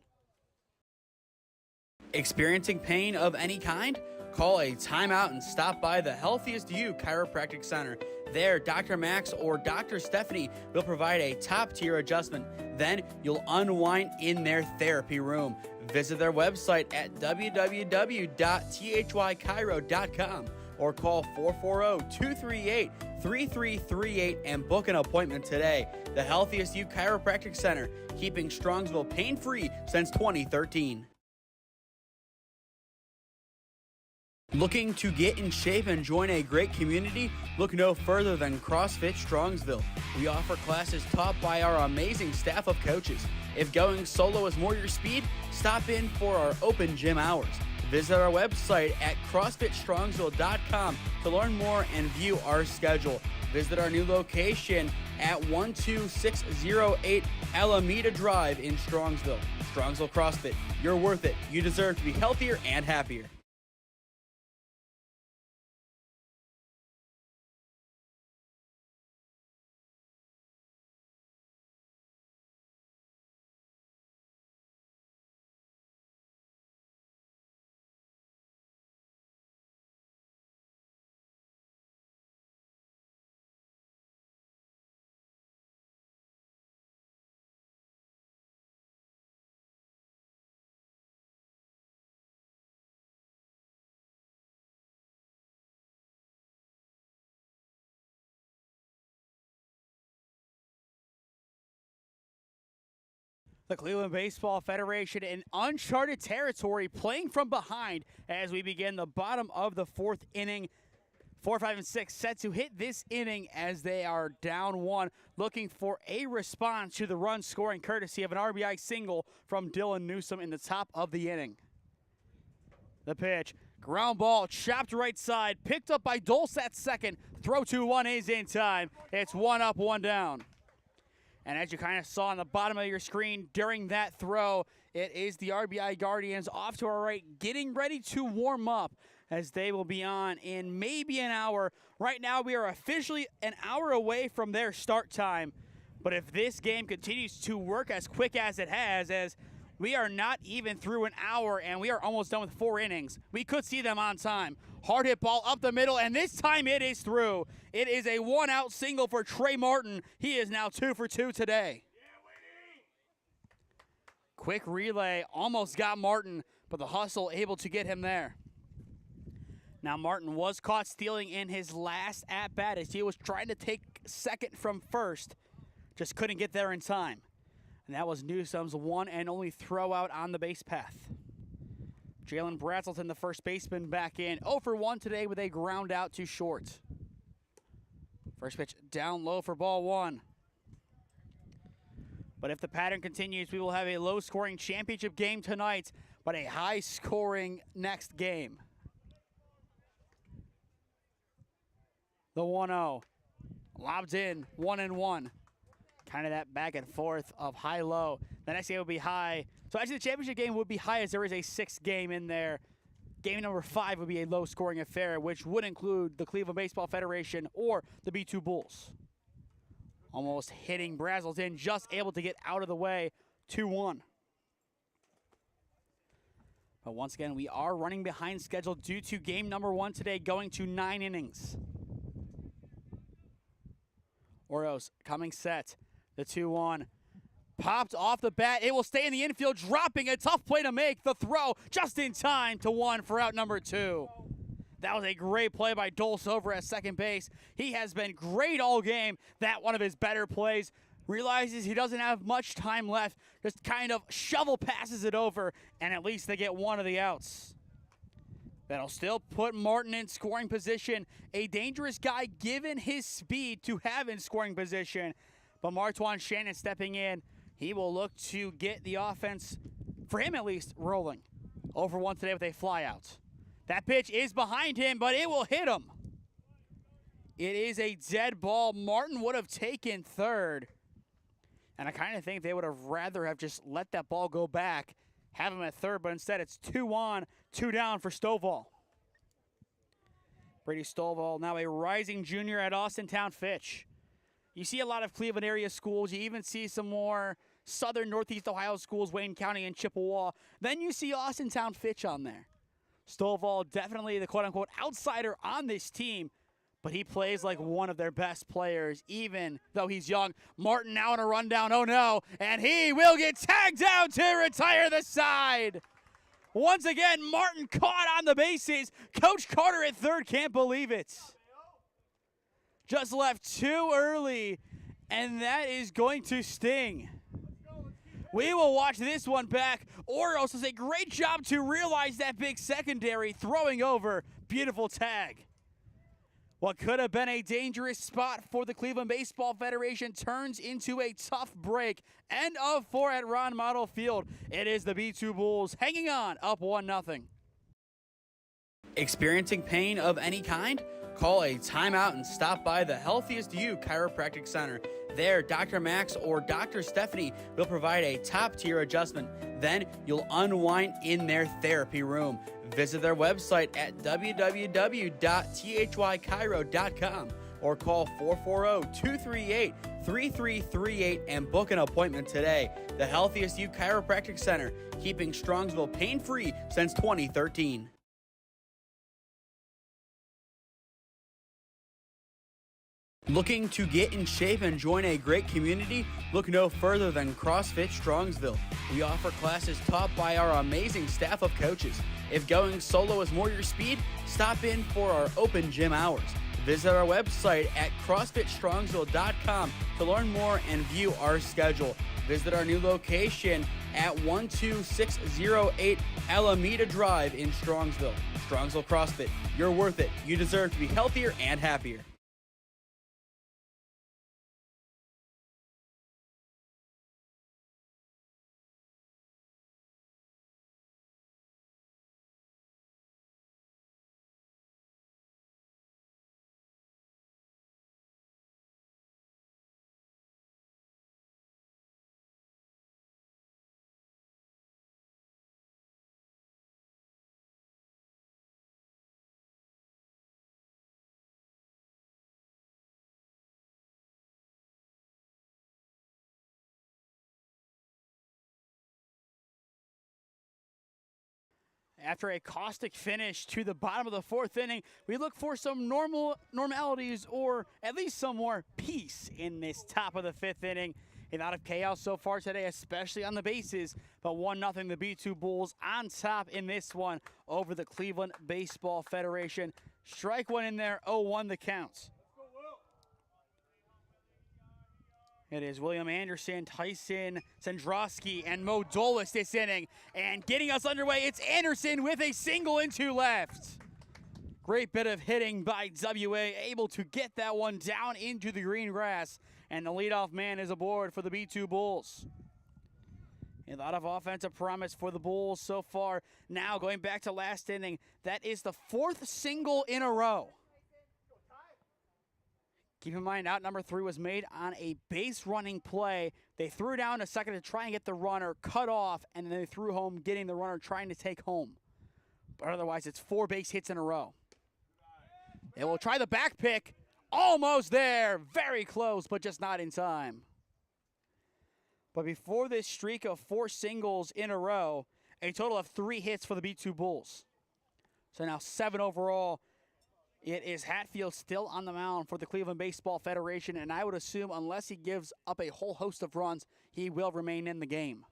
Experiencing pain of any kind? Call a timeout and stop by the Healthiest You Chiropractic Center. There, Dr. Max or Dr. Stephanie will provide a top-tier adjustment. Then you'll unwind in their therapy room. Visit their website at www.thychiro.com or call 440-238-3338 and book an appointment today. The Healthiest You Chiropractic Center, keeping Strongsville pain-free since 2013. Looking to get in shape and join a great community? Look no further than CrossFit Strongsville. We offer classes taught by our amazing staff of coaches. If going solo is more your speed, stop in for our open gym hours. Visit our website at CrossFitStrongsville.com to learn more and view our schedule. Visit our new location at 12608 Alameda Drive in Strongsville. Strongsville CrossFit, you're worth it. You deserve to be healthier and happier. The Cleveland Baseball Federation in uncharted territory, playing from behind as we begin the bottom of the 4th inning. 4, 5, and 6 set to hit this inning as they are down 1, looking for a response to the run scoring courtesy of an RBI single from Dylan Newsom in the top of the inning. The pitch, ground ball, chopped right side, picked up by Dulce at second. Throw 2-1 is in time. It's 1 up, 1 down. And as you kind of saw on the bottom of your screen during that throw, it is the RBI Guardians off to our right, getting ready to warm up as they will be on in maybe an hour. Right now, we are officially an hour away from their start time. But if this game continues to work as quick as it has, as we are not even through an hour and we are almost done with 4 innings, we could see them on time. Hard hit ball up the middle, and this time it is through. It is a 1-out single for Trey Martin. He is now 2 for 2 today. Quick relay, almost got Martin, but the hustle able to get him there. Now Martin was caught stealing in his last at-bat as he was trying to take second from first. Just couldn't get there in time. And that was Newsom's one and only throw out on the base path. Jalen Brazelton, the first baseman, back in. 0 for 1 today with a ground out to short. First pitch down low for ball 1. But if the pattern continues, we will have a low-scoring championship game tonight, but a high-scoring next game. The 1-0. Lobbed in, 1-1. Kind of that back and forth of high-low. The next game will be high. So actually the championship game would be high as there is a 6th game in there. Game number 5 would be a low-scoring affair, which would include the Cleveland Baseball Federation or the B2 Bulls. Almost hitting Brazelton, just able to get out of the way, 2-1. But once again, we are running behind schedule due to game number 1 today, going to 9 innings. Oros coming set. The 2-1. Popped off the bat. It will stay in the infield, dropping a tough play to make. The throw just in time to 1 for out number 2. That was a great play by Dulce over at second base. He has been great all game. That one of his better plays. Realizes he doesn't have much time left. Just kind of shovel passes it over, and at least they get one of the outs. That'll still put Martin in scoring position. A dangerous guy given his speed to have in scoring position. But Martwan Shannon stepping in. He will look to get the offense, for him at least, rolling. 0 for 1 today with a flyout. That pitch is behind him, but it will hit him. It is a dead ball. Martin would have taken third. And I kind of think they would have rather have just let that ball go back, have him at third, but instead it's 2 on, 2 down for Stovall. Brady Stovall, now a rising junior at Austintown Fitch. You see a lot of Cleveland area schools. You even see some more southern Northeast Ohio schools, Wayne County and Chippewa. Then you see Austintown Fitch on there. Stovall, definitely the quote-unquote outsider on this team, but he plays like one of their best players, even though he's young. Martin now on a rundown, oh no, and he will get tagged down to retire the side. Once again, Martin caught on the bases. Coach Carter at third can't believe it. Just left too early, and that is going to sting. We will watch this one back. Oros does a great job to realize that big secondary, throwing over. Beautiful tag. What could have been a dangerous spot for the Cleveland Baseball Federation turns into a tough break. End of 4 at Ron Mottl Field. It is the B2 Bulls hanging on, up 1-0. Experiencing pain of any kind? Call a timeout and stop by the Healthiest You Chiropractic Center. There, Dr. Max or Dr. Stephanie will provide a top-tier adjustment. Then you'll unwind in their therapy room. Visit their website at www.thychiro.com or call 440-238-3338 and book an appointment today. The Healthiest You Chiropractic Center, keeping Strongsville pain-free since 2013. Looking to get in shape and join a great community? Look no further than CrossFit Strongsville. We offer classes taught by our amazing staff of coaches. If going solo is more your speed, stop in for our open gym hours. Visit our website at CrossFitStrongsville.com to learn more and view our schedule. Visit our new location at 12608 Alameda Drive in Strongsville. Strongsville CrossFit. You're worth it. You deserve to be healthier and happier. After a caustic finish to the bottom of the fourth inning, we look for some normalities or at least some more peace in this top of the fifth inning. A lot of chaos so far today, especially on the bases, but 1-0 the B2 Bulls on top in this one over the Cleveland Baseball Federation. Strike one in there, 0-1 the count. It is William Anderson, Tyson Sandrowski, and Mo Dolis this inning. And getting us underway, it's Anderson with a single into left. Great bit of hitting by WA, able to get that one down into the green grass. And the leadoff man is aboard for the B2 Bulls. A lot of offensive promise for the Bulls so far. Now going back to last inning, that is the fourth single in a row. Keep in mind, out number 3 was made on a base running play. They threw down a second to try and get the runner cut off, and then they threw home, getting the runner trying to take home. But otherwise, it's 4 base hits in a row. They will try the back pick. Almost there. Very close, but just not in time. But before this streak of 4 singles in a row, a total of 3 hits for the B2 Bulls. So now 7 overall. It is Hatfield still on the mound for the Cleveland Baseball Federation, and I would assume unless he gives up a whole host of runs, he will remain in the game.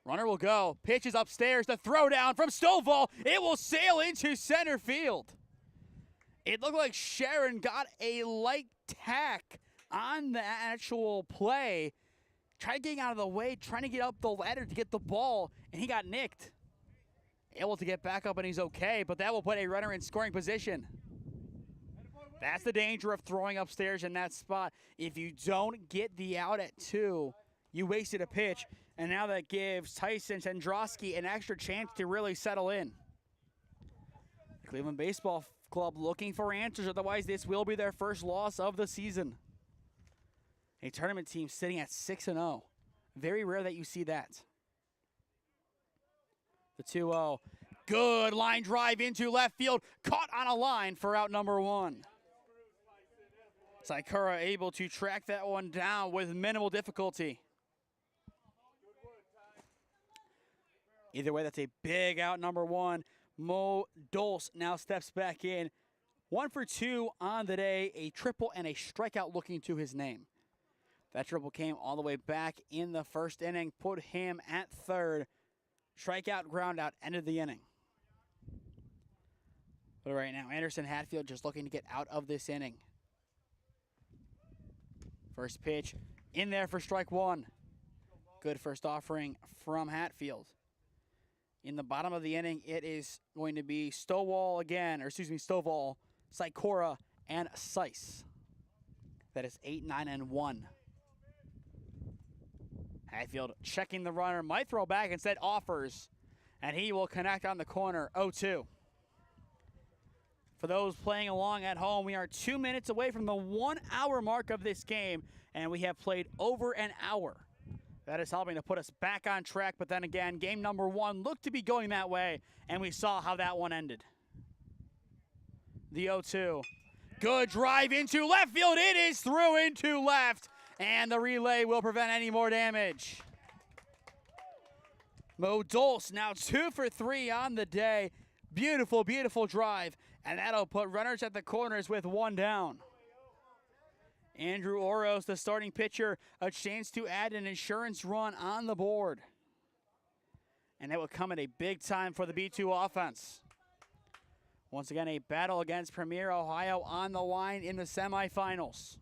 Runner will go. Pitches upstairs. The throw down from Stovall. It will sail into center field. It looked like Sharon got a light tack on the actual play. Tried getting out of the way, trying to get up the ladder to get the ball, and he got nicked. Able to get back up, and he's okay, but that will put a runner in scoring position. That's the danger of throwing upstairs in that spot. If you don't get the out at 2, you wasted a pitch, and now that gives Tyson Sandrowski an extra chance to really settle in. The Cleveland Baseball Club looking for answers, otherwise this will be their first loss of the season. A tournament team sitting at 6-0. Very rare that you see that. The 2-0. Good line drive into left field. Caught on a line for out number 1. Saikura able to track that one down with minimal difficulty. Either way, that's a big out number 1. Mo Dolis now steps back in. 1 for 2 on the day. A triple and a strikeout looking to his name. That triple came all the way back in the first inning. Put him at third. Strikeout, ground out, end of the inning. But right now, Anderson Hatfield just looking to get out of this inning. First pitch in there for strike 1. Good first offering from Hatfield. In the bottom of the inning, it is going to be Stovall, Saikura, and Sice. That is 8, 9, and 1. Hatfield checking the runner, might throw back, instead offers, and he will connect on the corner, 0-2. For those playing along at home, we are 2 minutes away from the 1 hour mark of this game, and we have played over an hour. That is helping to put us back on track, but then again, game number 1 looked to be going that way, and we saw how that one ended. The 0-2. Good drive into left field. It is through into left. And the relay will prevent any more damage. Mo Dolis now 2 for 3 on the day. Beautiful, beautiful drive. And that'll put runners at the corners with 1 down. Andrew Oros, the starting pitcher, a chance to add an insurance run on the board. And that will come at a big time for the B2 offense. Once again, a battle against Premier Ohio on the line in the semifinals.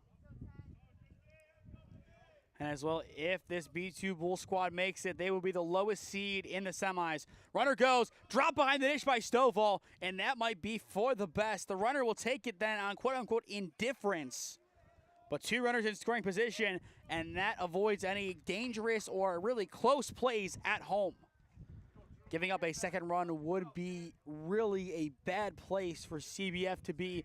And as well, if this B2 Bull squad makes it, they will be the lowest seed in the semis. Runner goes, drop behind the dish by Stovall, and that might be for the best. The runner will take it then on quote-unquote indifference. But 2 runners in scoring position, and that avoids any dangerous or really close plays at home. Giving up a second run would be really a bad place for CBF to be.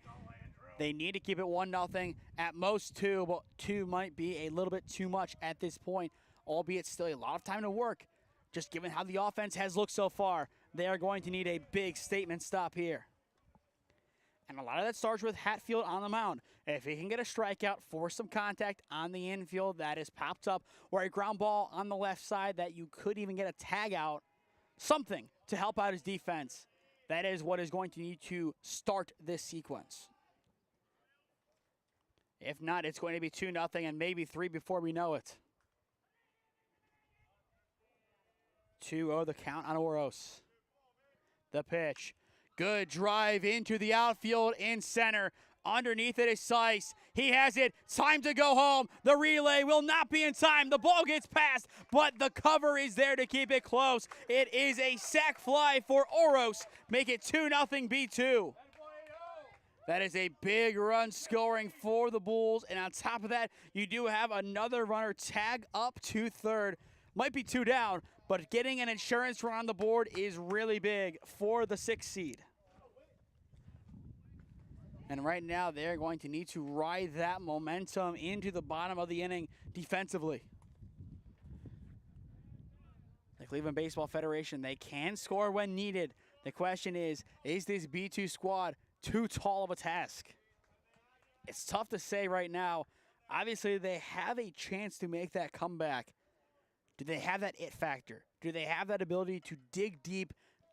They need to keep it 1-0, at most 2, but 2 might be a little bit too much at this point, albeit still a lot of time to work. Just given how the offense has looked so far, they are going to need a big statement stop here. And a lot of that starts with Hatfield on the mound. If he can get a strikeout, force some contact on the infield that is popped up, or a ground ball on the left side that you could even get a tag out, something to help out his defense. That is what is going to need to start this sequence. If not, it's going to be 2-0 and maybe 3 before we know it. 2-0 the count on Oros. The pitch. Good drive into the outfield in center. Underneath it is Seiss. He has it. Time to go home. The relay will not be in time. The ball gets passed, but the cover is there to keep it close. It is a sac fly for Oros. Make it 2-0 B2. That is a big run scoring for the Bulls. And on top of that, you do have another runner tag up to third. Might be 2 down, but getting an insurance run on the board is really big for the 6th seed. And right now, they're going to need to ride that momentum into the bottom of the inning defensively. The Cleveland Baseball Federation, they can score when needed. The question is this B2 squad too tall of a task? It's tough to say right now. Obviously, they have a chance to make that comeback. Do they have that it factor? Do they have that ability to dig deep,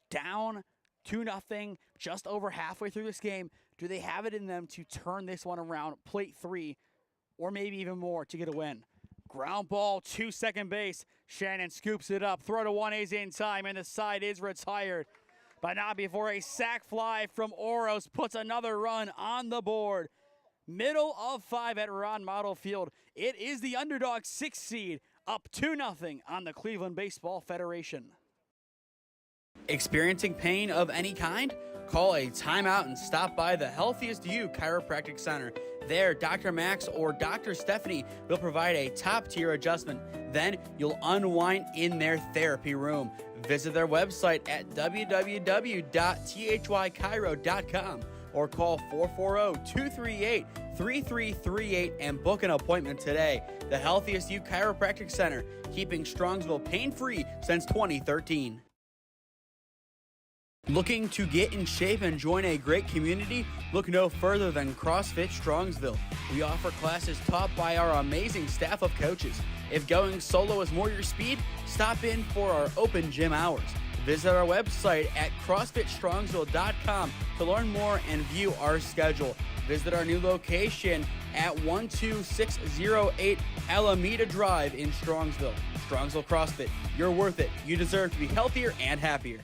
down 2-0, just over halfway through this game? Do they have it in them to turn this one around, plate 3, or maybe even more to get a win? Ground ball to second base. Shannon scoops it up. Throw to 1 is in time, and the side is retired. But not before a sac fly from Oros puts another run on the board. Middle of 5 at Ron Mottl Field. It is the underdog 6th seed, up 2-0 on the Cleveland Baseball Federation. Experiencing pain of any kind? Call a timeout and stop by the Healthiest You Chiropractic Center. There, Dr. Max or Dr. Stephanie will provide a top-tier adjustment. Then you'll unwind in their therapy room. Visit their website at www.thychiro.com or call 440-238-3338 and book an appointment today. The Healthiest You Chiropractic Center, keeping Strongsville pain-free since 2013. Looking to get in shape and join a great community? Look no further than CrossFit Strongsville. We offer classes taught by our amazing staff of coaches. If going solo is more your speed, stop in for our open gym hours. Visit our website at CrossFitStrongsville.com to learn more and view our schedule. Visit our new location at 12608 Alameda Drive in Strongsville. Strongsville CrossFit, you're worth it. You deserve to be healthier and happier.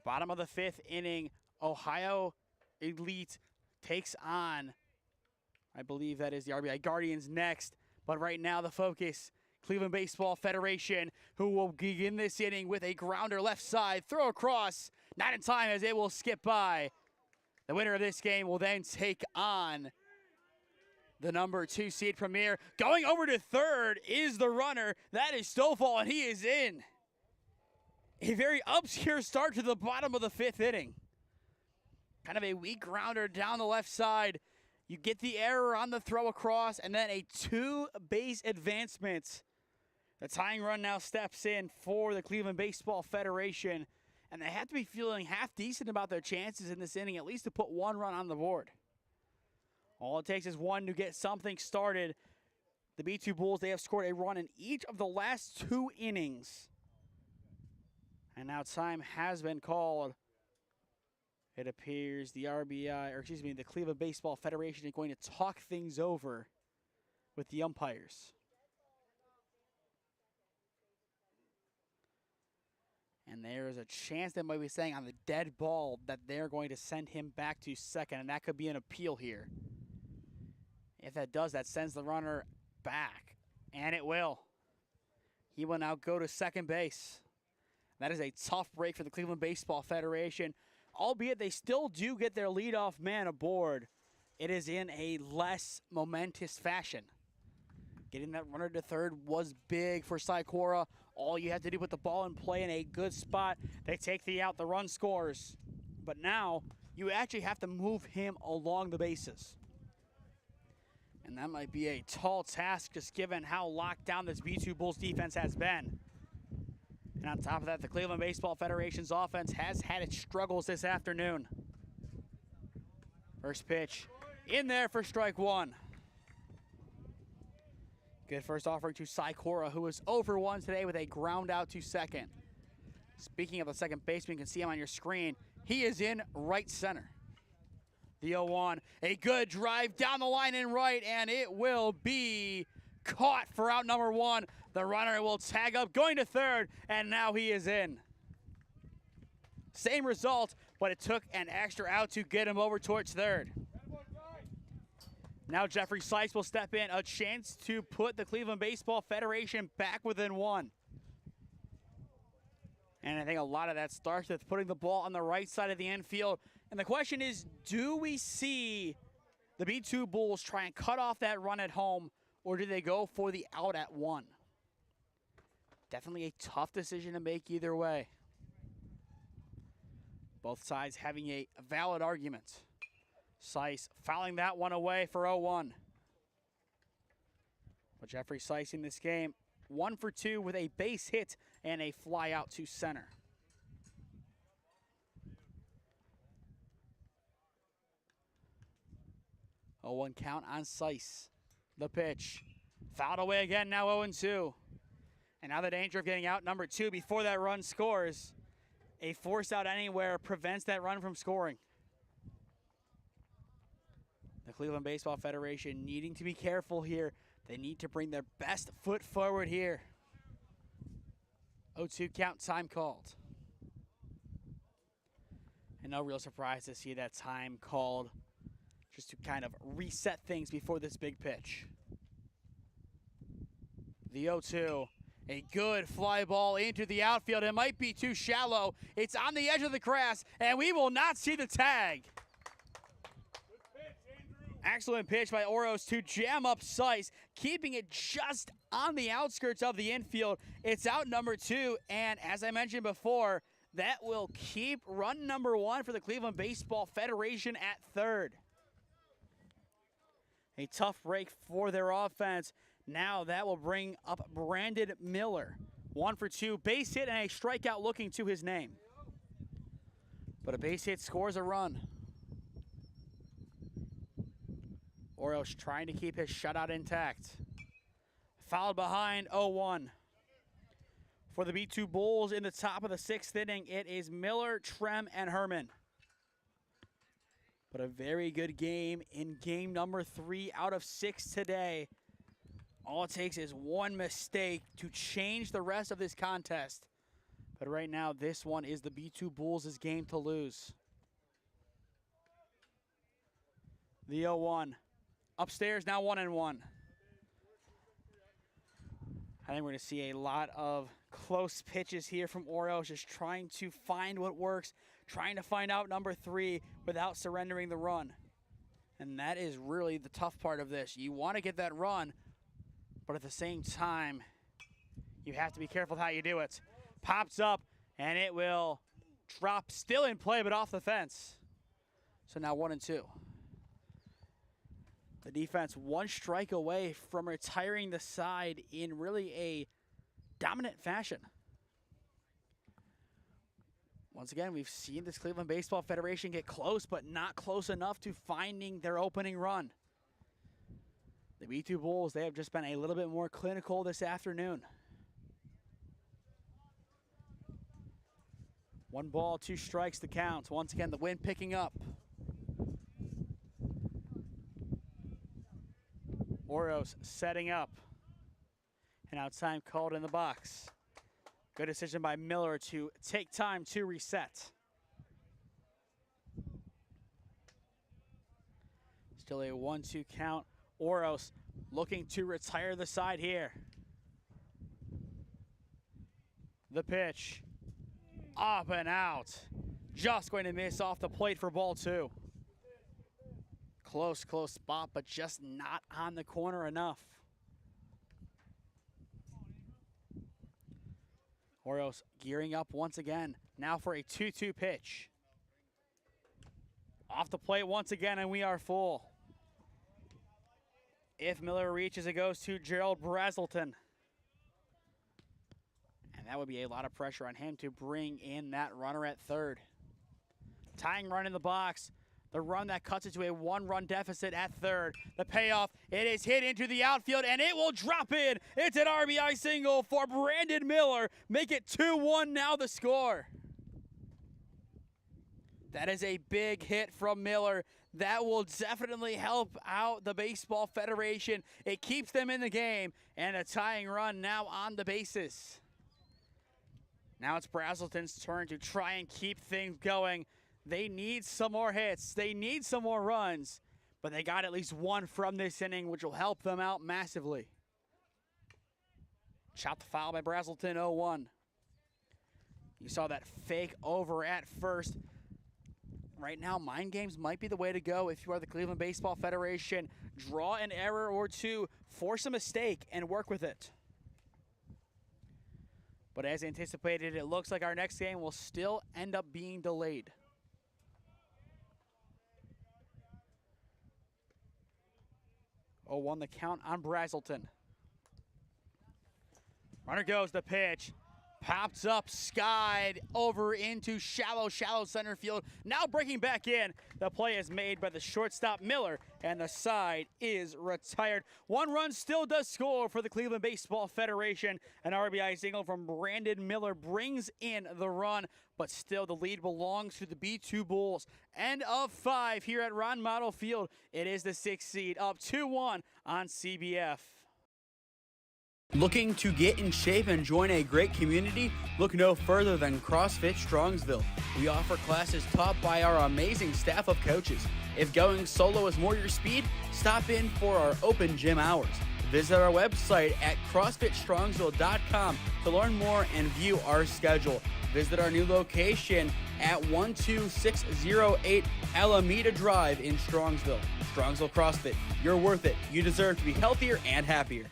Bottom of the 5th inning, Ohio Elite takes on, I believe that is the RBI Guardians next. But right now the focus, Cleveland Baseball Federation, who will begin this inning with a grounder left side, throw across, not in time as it will skip by. The winner of this game will then take on the number 2 seed Premier. Going over to third is the runner. That is Stovall, and he is in. A very obscure start to the bottom of the 5th inning. Kind of a weak grounder down the left side. You get the error on the throw across, and then a 2-base advancement. The tying run now steps in for the Cleveland Baseball Federation. and they have to be feeling half decent about their chances in this inning, at least to put one run on the board. All it takes is one to get something started. The B2 Bulls, they have scored a run in each of the last 2 innings. And now time has been called. It appears the the Cleveland Baseball Federation is going to talk things over with the umpires. And there is a chance they might be saying on the dead ball that they're going to send him back to second, and that could be an appeal here. If that does, that sends the runner back, and it will. He will now go to second base. That is a tough break for the Cleveland Baseball Federation, albeit they still do get their leadoff man aboard. It is in a less momentous fashion. Getting that runner to third was big for Sikora. All you have to do with the ball in play in a good spot. They take the out, the run scores. But now you actually have to move him along the bases. And that might be a tall task just given how locked down this B2 Bulls defense has been. And on top of that, the Cleveland Baseball Federation's offense has had its struggles this afternoon. First pitch in there for strike one. Good first offering to Sikora, who is over one today with a ground out to second. Speaking of the second baseman, you can see him on your screen. He is in right center. The 0-1, a good drive down the line in right, and it will be caught for out number one. The runner will tag up, going to third, and now he is in. Same result, but it took an extra out to get him over towards third. Now Jeffrey Sykes will step in, a chance to put the Cleveland Baseball Federation back within one. And I think a lot of that starts with putting the ball on the right side of the infield. And the question is, do we see the B2 Bulls try and cut off that run at home, or do they go for the out at one? Definitely a tough decision to make either way. Both sides having a valid argument. Sykes fouling that one away for 0-1. But Jeffrey Sykes in this game, 1 for 2 with a base hit and a fly out to center. A 1 count on Sykes. The pitch. Fouled away again, now 0-2. And now the danger of getting out number 2 before that run scores. A force out anywhere prevents that run from scoring. The Cleveland Baseball Federation needing to be careful here. They need to bring their best foot forward here. 0-2 count, time called. And no real surprise to see that time called, just to kind of reset things before this big pitch. The 0-2, a good fly ball into the outfield. It might be too shallow. It's on the edge of the grass, and we will not see the tag. Excellent pitch by Oros to jam up Sykes, keeping it just on the outskirts of the infield. It's out number 2, and as I mentioned before, that will keep run number 1 for the Cleveland Baseball Federation at third. A tough break for their offense. Now that will bring up Brandon Miller. 1 for 2, base hit and a strikeout looking to his name. But a base hit scores a run. Oros trying to keep his shutout intact. Fouled behind, 0-1. For the B2 Bulls in the top of the 6th inning, it is Miller, Trem, and Herman. But a very good game in game number 3 out of 6 today. All it takes is one mistake to change the rest of this contest. But right now, this one is the B2 Bulls' game to lose. The 0-1. Upstairs, now 1-1. I think we're going to see a lot of close pitches here from Oros, just trying to find what works, trying to find out number 3 without surrendering the run. And that is really the tough part of this. You want to get that run, but at the same time, you have to be careful how you do it. Pops up, and it will drop, still in play, but off the fence. So now 1-2. The defense 1 strike away from retiring the side in really a dominant fashion. Once again, we've seen this Cleveland Baseball Federation get close, but not close enough to finding their opening run. The B2 Bulls, they have just been a little bit more clinical this afternoon. 1 ball, 2 strikes to count. Once again, the wind picking up. Oros setting up. And now time called in the box. Good decision by Miller to take time to reset. Still a 1-2 count. Oros looking to retire the side here. The pitch. Up and out. Just going to miss off the plate for ball 2. Close spot, but just not on the corner enough. Oros gearing up once again. Now for a 2-2 pitch. Off the plate once again, and we are full. If Miller reaches, it goes to Gerald Brazelton. And that would be a lot of pressure on him to bring in that runner at third. Tying run in the box. The run that cuts it to a 1-run deficit at third. The payoff, it is hit into the outfield, and it will drop in. It's an RBI single for Brandon Miller. Make it 2-1 now the score. That is a big hit from Miller. That will definitely help out the Baseball Federation. It keeps them in the game, and a tying run now on the bases. Now it's Brazelton's turn to try and keep things going. They need some more hits. They need some more runs, but they got at least 1 from this inning, which will help them out massively. Chopped foul by Brazelton, 0-1. You saw that fake over at first. Right now, mind games might be the way to go if you are the Cleveland Baseball Federation. Draw an error or 2, force a mistake, and work with it. But as anticipated, it looks like our next game will still end up being delayed. 0-1 the count on Brazelton. Runner goes, the pitch. Pops up, skied over into shallow center field. Now breaking back in. The play is made by the shortstop Miller, and the side is retired. 1 run still does score for the Cleveland Baseball Federation. An RBI single from Brandon Miller brings in the run, but still the lead belongs to the B2 Bulls. End of 5 here at Ron Mottl Field. It is the 6th seed, up 2-1 on CBF. Looking to get in shape and join a great community? Look no further than CrossFit Strongsville. We offer classes taught by our amazing staff of coaches. If going solo is more your speed, stop in for our open gym hours. Visit our website at CrossFitStrongsville.com to learn more and view our schedule. Visit our new location at 12608 Alameda Drive in Strongsville. Strongsville CrossFit, you're worth it. You deserve to be healthier and happier.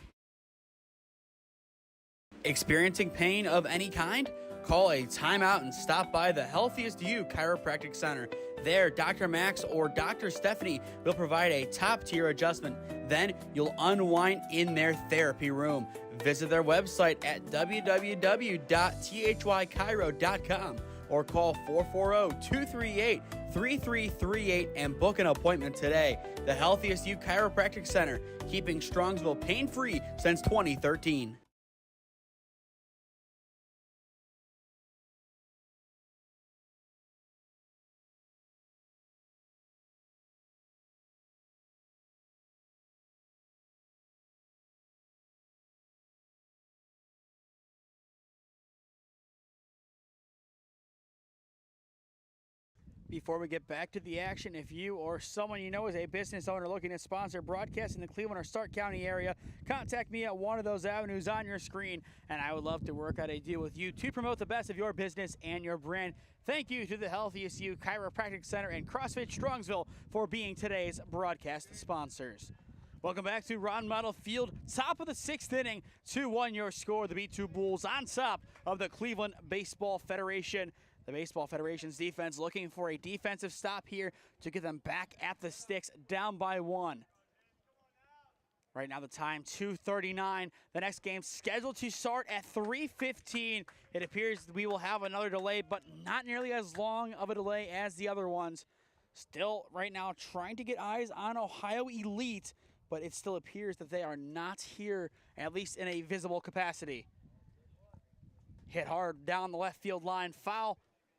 Experiencing pain of any kind? Call a timeout and stop by the Healthiest You Chiropractic Center. There, Dr. Max or Dr. Stephanie will provide a top-tier adjustment. Then you'll unwind in their therapy room. Visit their website at www.thychiro.com or call 440-238-3338 and book an appointment today. The Healthiest You Chiropractic Center, keeping Strongsville pain-free since 2013. Before we get back to the action, if you or someone you know is a business owner looking to sponsor broadcasts in the Cleveland or Stark County area, contact me at one of those avenues on your screen, and I would love to work out a deal with you to promote the best of your business and your brand. Thank you to the Healthiest You Chiropractic Center and CrossFit Strongsville for being today's broadcast sponsors. Welcome back to Ron Mottl Field, top of the 6th inning, 2-1 your score. The B2 Bulls on top of the Cleveland Baseball Federation. The Baseball Federation's defense looking for a defensive stop here to get them back at the sticks, down by 1. Right now the time 2:39. The next game scheduled to start at 3:15. It appears we will have another delay, but not nearly as long of a delay as the other ones. Still right now trying to get eyes on Ohio Elite, but it still appears that they are not here, at least in a visible capacity. Hit hard down the left field line. Foul.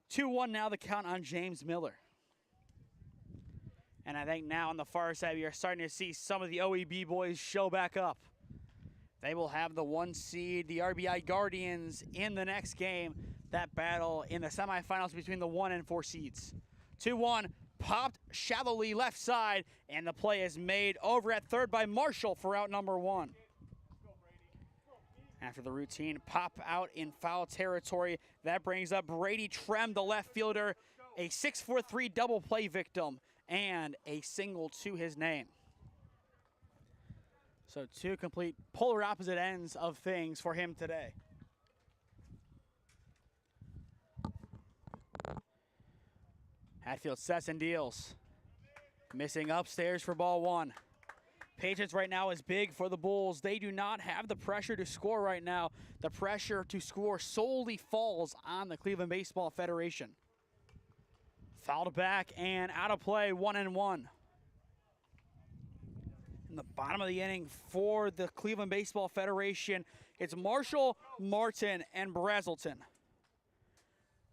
2-1 now the count on James Miller. And I think now on the far side, we are starting to see some of the OEB boys show back up. They will have the 1 seed, the RBI Guardians, in the next game. That battle in the semifinals between the 1 and 4 seeds. 2-1, popped shallowly left side, and the play is made over at third by Marshall for out number 1. After the routine pop out in foul territory, that brings up Brady Trem, the left fielder, a 6-4-3 double play victim, and a single to his name. So 2 complete polar opposite ends of things for him today. Hatfield sets and deals. Missing upstairs for ball 1. Patience right now is big for the Bulls. They do not have the pressure to score right now. The pressure to score solely falls on the Cleveland Baseball Federation. Fouled back and out of play, 1-1. In the bottom of the inning for the Cleveland Baseball Federation, it's Marshall, Martin, and Brazelton.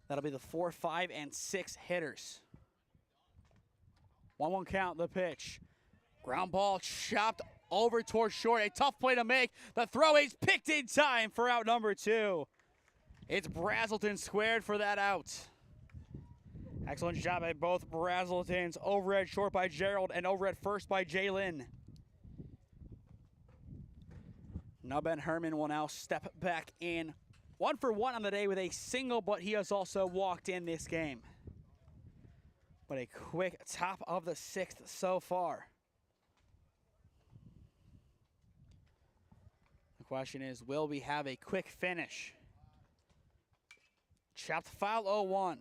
That'll be the 4, 5, and 6 hitters. 1-1 count, the pitch. Ground ball chopped over towards short. A tough play to make. The throw is picked in time for out number 2. It's Brazelton squared for that out. Excellent job by both Brazeltons. Over at short by Gerald and over at first by Jalen. Nubben Herman will now step back in. 1 for 1 on the day with a single, but he has also walked in this game. But a quick top of the 6th so far. The question is, will we have a quick finish? Chopped foul 0-1.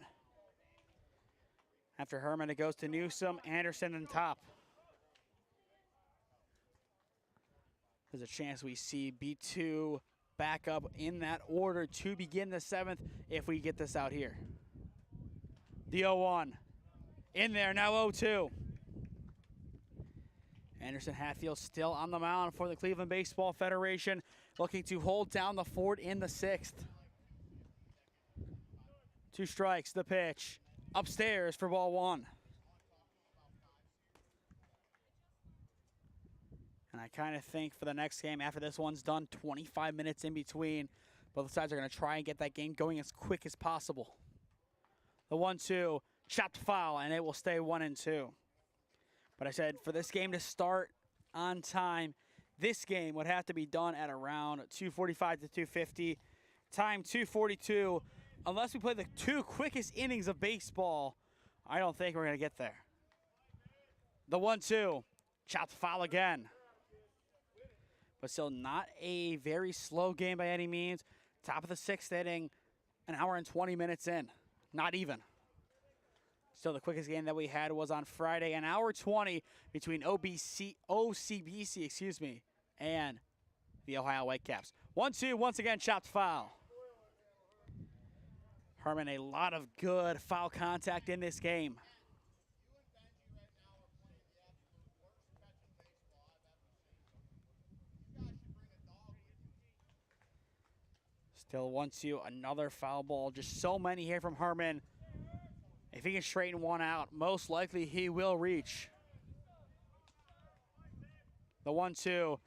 After Herman, it goes to Newsom, Anderson, and Top. There's a chance we see B2 back up in that order to begin the 7th if we get this out here. The 0-1. In there, now 0-2. Anderson Hatfield still on the mound for the Cleveland Baseball Federation, looking to hold down the fort in the 6th. 2 strikes, the pitch. Upstairs for ball 1. And I kind of think for the next game, after this one's done, 25 minutes in between, both sides are going to try and get that game going as quick as possible. The 1-2, chopped foul, and it will stay 1-2. But I said for this game to start on time, this game would have to be done at around 2:45 to 2:50. Time 2:42. Unless we play the 2 quickest innings of baseball, I don't think we're going to get there. The 1-2, chopped foul again. But still not a very slow game by any means. Top of the 6th inning, an hour and 20 minutes in. Not even. Still the quickest game that we had was on Friday, an hour 20 between OCBC, and the Ohio Whitecaps. 1-2, once again, chopped foul. Herman, a lot of good foul contact in this game. Still 1-2, another foul ball. Just so many here from Herman. If he can straighten one out, most likely he will reach. The 1-2.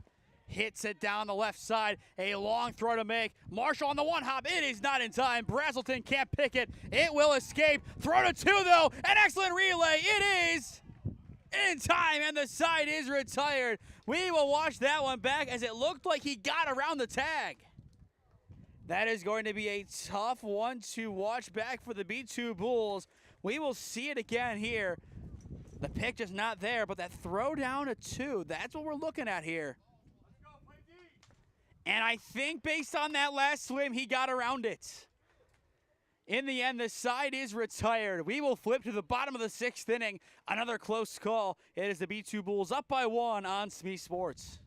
Hits it down the left side. A long throw to make. Marshall on the 1-hop. It is not in time. Brazelton can't pick it. It will escape. Throw to 2, though. An excellent relay. It is in time, and the side is retired. We will watch that one back as it looked like he got around the tag. That is going to be a tough one to watch back for the B2 Bulls. We will see it again here. The pick just not there, but that throw down to 2, that's what we're looking at here. And I think based on that last swim, he got around it. In the end, the side is retired. We will flip to the bottom of the 6th inning. Another close call. It is the B2 Bulls up by 1 on SmeeSports.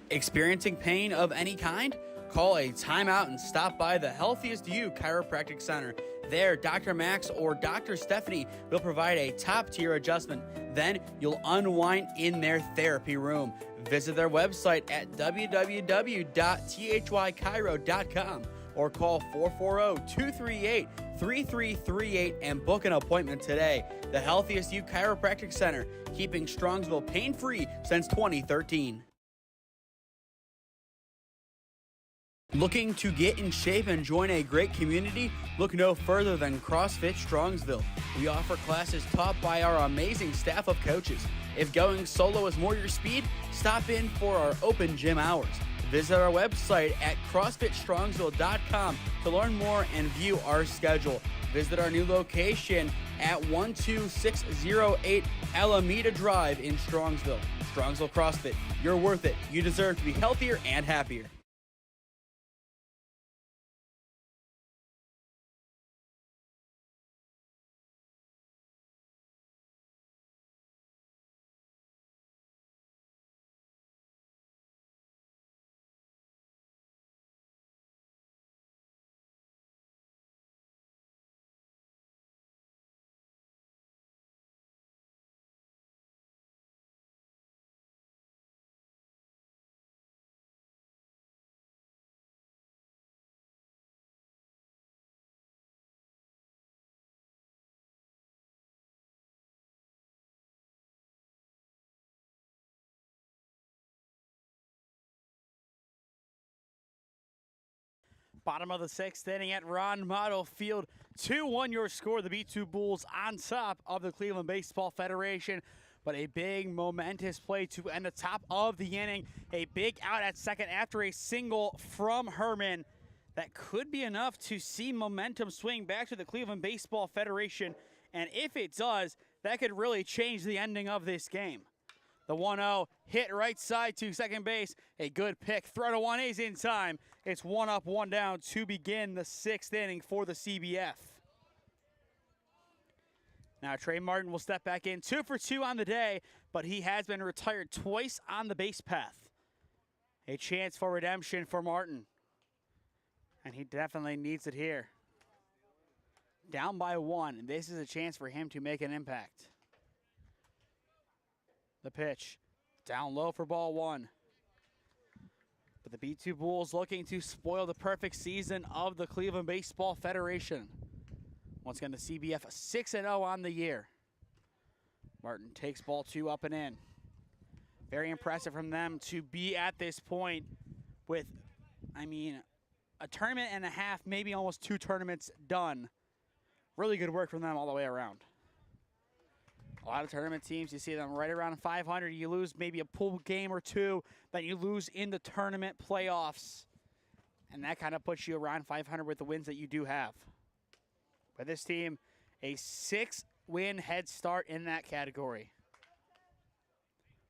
Experiencing pain of any kind? Call a timeout and stop by the Healthiest You Chiropractic Center. There, Dr. Max or Dr. Stephanie will provide a top-tier adjustment. Then you'll unwind in their therapy room. Visit their website at www.thychiro.com or call 440-238-3338 and book an appointment today. The Healthiest You Chiropractic Center, keeping Strongsville pain-free since 2013. Looking to get in shape and join a great community? Look no further than CrossFit Strongsville. We offer classes taught by our amazing staff of coaches. If going solo is more your speed, stop in for our open gym hours. Visit our website at CrossFitStrongsville.com to learn more and view our schedule. Visit our new location at 12608 Alameda Drive in Strongsville. Strongsville CrossFit, you're worth it. You deserve to be healthier and happier. Bottom of the sixth inning at Ron Mottl Field. 2-1 your score. The B2 Bulls on top of the Cleveland Baseball Federation. But a big momentous play to end the top of the inning. A big out at second after a single from Herman. That could be enough to see momentum swing back to the Cleveland Baseball Federation. And if it does, that could really change the ending of this game. The 1-0 hit right side to second base. A good pick. Throw to 1 is in time. It's 1 up, 1 down to begin the sixth inning for the CBF. Now Trey Martin will step back in. 2 for 2 on the day, but he has been retired twice on the base path. A chance for redemption for Martin. And he definitely needs it here. Down by 1. This is a chance for him to make an impact. The pitch, down low for ball 1. But the B2 Bulls looking to spoil the perfect season of the Cleveland Baseball Federation. Once again, the CBF 6-0 on the year. Martin takes ball 2 up and in. Very impressive from them to be at this point with, a tournament and a half, maybe almost 2 tournaments done. Really good work from them all the way around. A lot of tournament teams, you see them right around 500. You lose maybe a pool game or 2, then you lose in the tournament playoffs. And that kind of puts you around 500 with the wins that you do have. But this team, a 6-win head start in that category.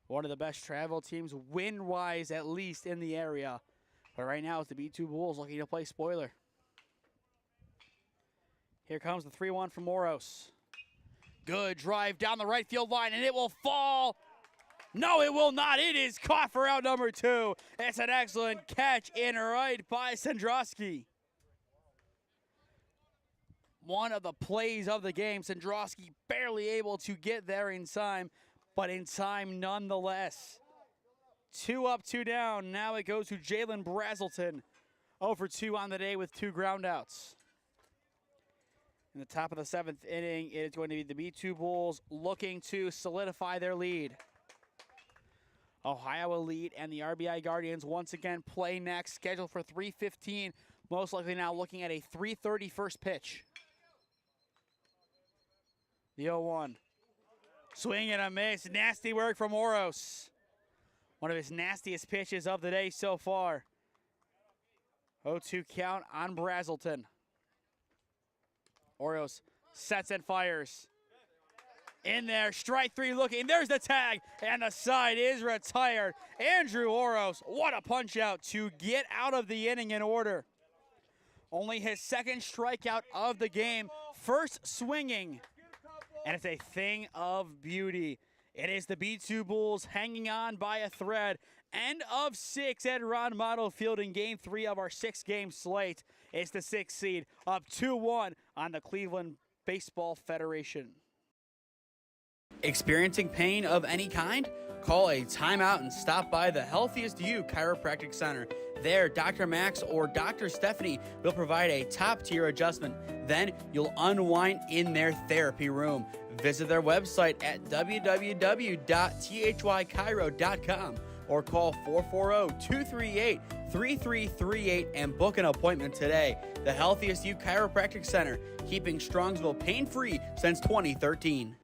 One of the best travel teams, win-wise at least, in the area. But right now it's the B2 Bulls looking to play spoiler. Here comes the 3-1 from Moros. Good drive down the right field line, and it will fall. No, it will not. It is caught for out number 2. It's an excellent catch in right by Sandrowski. One of the plays of the game. Sandrowski barely able to get there in time, but in time nonetheless. 2 up, 2 down. Now it goes to Jalen Brazelton. 0 for 2 on the day with 2 groundouts. In the top of the 7th inning, it is going to be the B2 Bulls looking to solidify their lead. Ohio Elite and the RBI Guardians once again play next, scheduled for 3:15. Most likely now looking at a 3:30 first pitch. The 0-1. Swing and a miss. Nasty work from Oros. One of his nastiest pitches of the day so far. 0-2 count on Brazelton. Oros sets and fires. In there, strike 3 looking. There's the tag, and the side is retired. Andrew Oros, what a punch out to get out of the inning in order. Only his 2nd strikeout of the game, first swinging. And it's a thing of beauty. It is the B2 Bulls hanging on by a thread End of 6 at Ron Mottl Field in Game 3 of our 6-game slate. It's the 6th seed, up 2-1 on the Cleveland Baseball Federation. Experiencing pain of any kind? Call a timeout and stop by the Healthiest You Chiropractic Center. There, Dr. Max or Dr. Stephanie will provide a top-tier adjustment. Then you'll unwind in their therapy room. Visit their website at www.thychiro.com or call 440-238-3338 and book an appointment today. The Healthiest You Chiropractic Center, keeping Strongsville pain-free since 2013.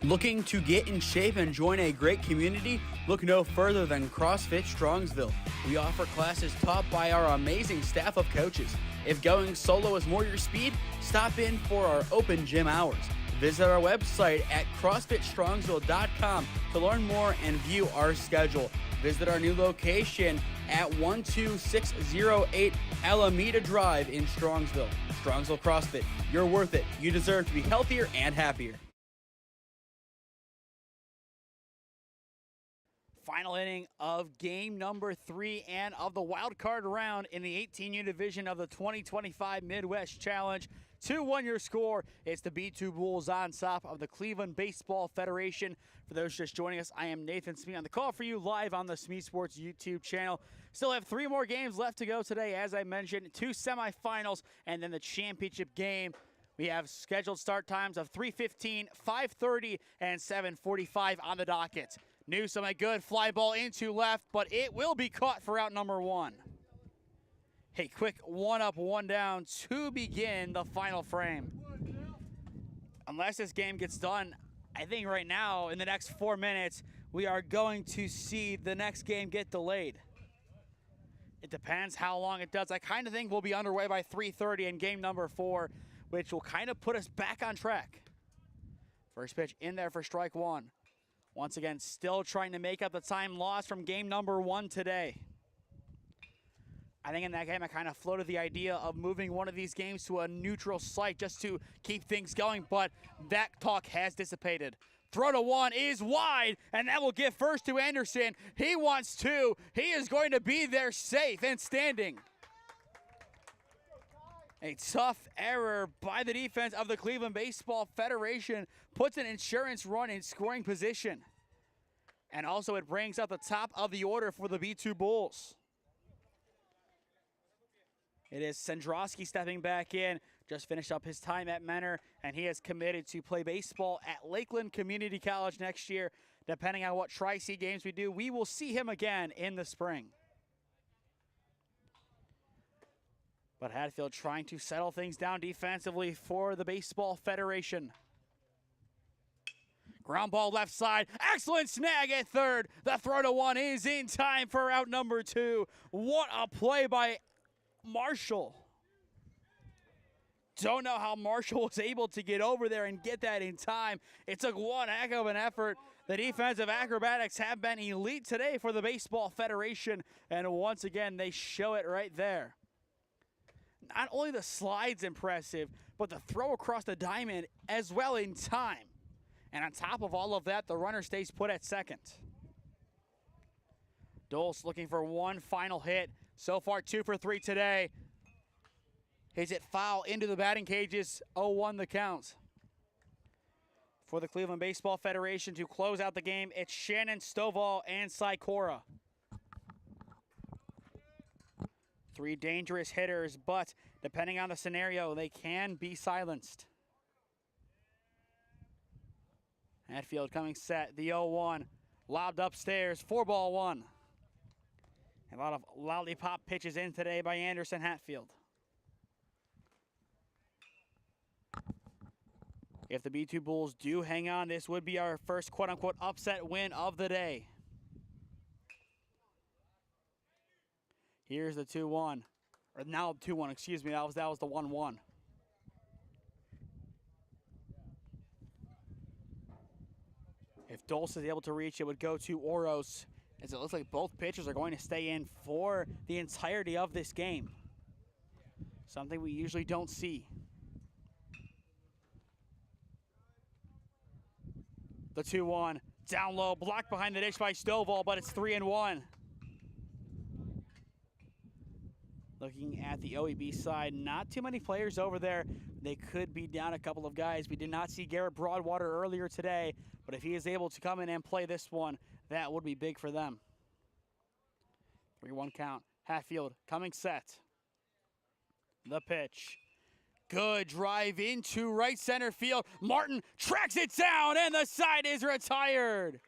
Looking to get in shape and join a great community? Look no further than CrossFit Strongsville. We offer classes taught by our amazing staff of coaches. If going solo is more your speed, stop in for our open gym hours. Visit our website at CrossFitStrongsville.com to learn more and view our schedule. Visit our new location at 12608 Alameda Drive in Strongsville. Strongsville CrossFit, you're worth it. You deserve to be healthier and happier. Final inning of game number 3 and of the wild card round in the 18U division of the 2025 Midwest Challenge. 2-1 your score. It's the B2 Bulls on top of the Cleveland Baseball Federation. For those just joining us, I am Nathan Smee on the call for you live on the SmeeSports YouTube channel. Still have 3 more games left to go today, as I mentioned, 2 semifinals and then the championship game. We have scheduled start times of 3:15, 5:30, and 7:45 on the docket. Newsom, a good fly ball into left, but it will be caught for out number 1. A quick 1 up, 1 down to begin the final frame. Unless this game gets done, I think right now, in the next 4 minutes, we are going to see the next game get delayed. It depends how long it does. I kind of think we'll be underway by 3:30 in game number 4, which will kind of put us back on track. First pitch in there for strike 1. Once again, still trying to make up the time lost from game number 1 today. I think in that game I kind of floated the idea of moving one of these games to a neutral site just to keep things going, but that talk has dissipated. Throw to 1 is wide, and that will get first to Anderson. He wants 2. He is going to be there safe and standing. A tough error by the defense of the Cleveland Baseball Federation puts an insurance run in scoring position. And also it brings up the top of the order for the B2 Bulls. It is Sandrowski stepping back in, just finished up his time at Menor, and he is committed to play baseball at Lakeland Community College next year. Depending on what Tri-C games we do, we will see him again in the spring. But Hatfield trying to settle things down defensively for the Baseball Federation. Ground ball left side. Excellent snag at third. The throw to 1 is in time for out number 2. What a play by Marshall. Don't know how Marshall was able to get over there and get that in time. It took one heck of an effort. The defensive acrobatics have been elite today for the Baseball Federation. And once again, they show it right there. Not only the slide's impressive, but the throw across the diamond as well in time. And on top of all of that, the runner stays put at second. Dulce looking for one final hit. So far, 2 for 3 today. Hits it foul into the batting cages. 0-1 the count. For the Cleveland Baseball Federation to close out the game, it's Shannon, Stovall, and Sikora. 3 dangerous hitters, but depending on the scenario, they can be silenced. Hatfield coming set, the 0-1. Lobbed upstairs, 4-1. A lot of lollipop pitches in today by Anderson Hatfield. If the B2 Bulls do hang on, this would be our first quote-unquote upset win of the day. Here's the 2-1. Or now 2-1, excuse me. That was the 1-1. If Dulce is able to reach, it would go to Oros, as it looks like both pitchers are going to stay in for the entirety of this game. Something we usually don't see. The 2-1. Down low, blocked behind the dish by Stovall, but it's 3-1. Looking at the OEB side, not too many players over there. They could be down a couple of guys. We did not see Garrett Broadwater earlier today, but if he is able to come in and play this one, that would be big for them. 3-1 count. Hatfield coming set. The pitch. Good drive into right center field. Martin tracks it down, and the side is retired.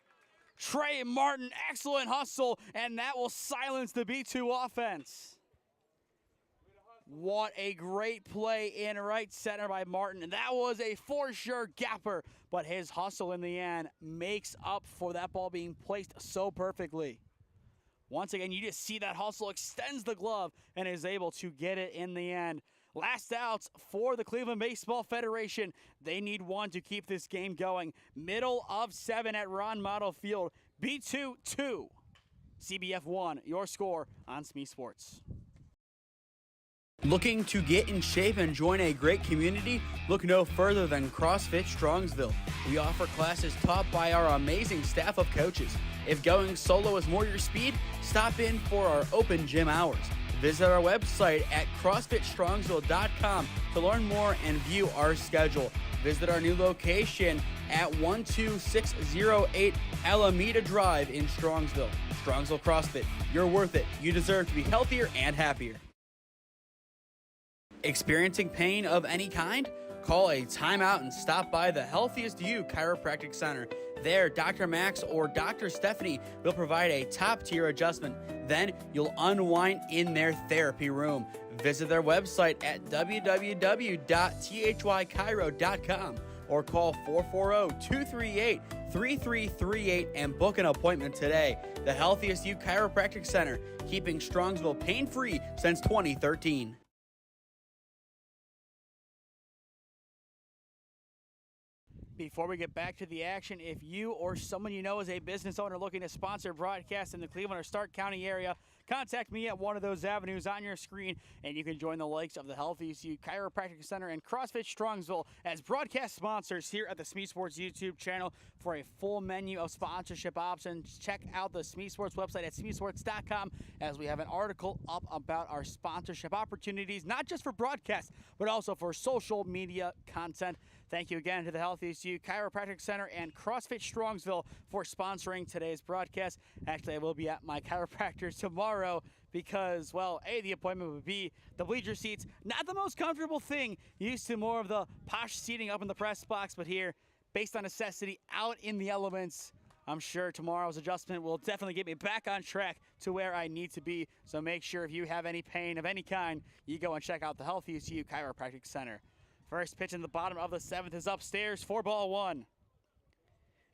Trey Martin, excellent hustle, and that will silence the B2 offense. What a great play in right center by Martin. And that was a for sure gapper, but his hustle in the end makes up for that ball being placed so perfectly. Once again, you just see that hustle extends the glove and is able to get it in the end. Last outs for the Cleveland Baseball Federation. They need one to keep this game going. Middle of 7 at Ron Mottl Field. B2 2. CBF 1. Your score on SmeeSports. Looking to get in shape and join a great community? Look no further than CrossFit Strongsville. We offer classes taught by our amazing staff of coaches. If going solo is more your speed, stop in for our open gym hours. Visit our website at CrossFitStrongsville.com to learn more and view our schedule. Visit our new location at 12608 Alameda Drive in Strongsville. Strongsville CrossFit, you're worth it. You deserve to be healthier and happier. Experiencing pain of any kind? Call a timeout and stop by the Healthiest You Chiropractic Center. There, Dr. Max or Dr. Stephanie will provide a top-tier adjustment. Then you'll unwind in their therapy room. Visit their website at www.thychiro.com or call 440-238-3338 and book an appointment today. The Healthiest You Chiropractic Center, keeping Strongsville pain-free since 2013. Before we get back to the action, if you or someone you know is a business owner looking to sponsor broadcasts in the Cleveland or Stark County area, contact me at one of those avenues on your screen, and you can join the likes of the Healthiest You Chiropractic Center and CrossFit Strongsville as broadcast sponsors here at the SmeeSports YouTube channel. For a full menu of sponsorship options, check out the SmeeSports website at SmeeSports.com, as we have an article up about our sponsorship opportunities, not just for broadcasts, but also for social media content. Thank you again to the Healthiest You Chiropractic Center and CrossFit Strongsville for sponsoring today's broadcast. Actually, I will be at my chiropractor tomorrow because, well, the appointment would be the bleacher seats. Not the most comfortable thing. Used to more of the posh seating up in the press box, but here, based on necessity, out in the elements, I'm sure tomorrow's adjustment will definitely get me back on track to where I need to be. So make sure if you have any pain of any kind, you go and check out the Healthiest You Chiropractic Center. First pitch in the bottom of the 7th is upstairs for ball 1.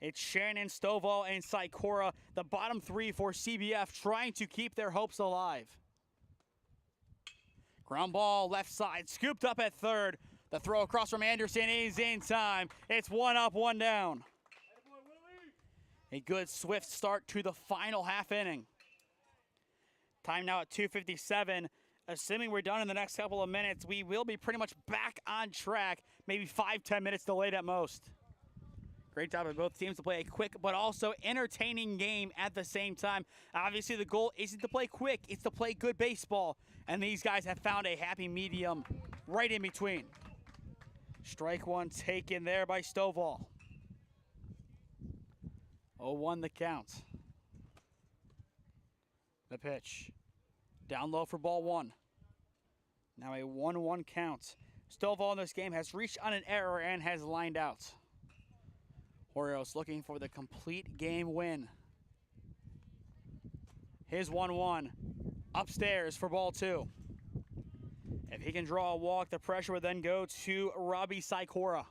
It's Shannon, Stovall, and Sikora, the bottom 3 for CBF, trying to keep their hopes alive. Ground ball left side, scooped up at third. The throw across from Anderson is in time. It's 1 up, 1 down. A good swift start to the final half inning. Time now at 2:57. Assuming we're done in the next couple of minutes, we will be pretty much back on track, maybe 5-10 minutes delayed at most. Great job of both teams to play a quick but also entertaining game at the same time. Obviously, the goal isn't to play quick, it's to play good baseball. And these guys have found a happy medium right in between. Strike 1 taken there by Stovall. 0-1 the count. The pitch. Down low for ball 1. Now a 1-1 count. Stovall in this game has reached on an error and has lined out. Orioles looking for the complete game win. His 1-1. Upstairs for ball 2. If he can draw a walk, the pressure would then go to Robbie Sikora.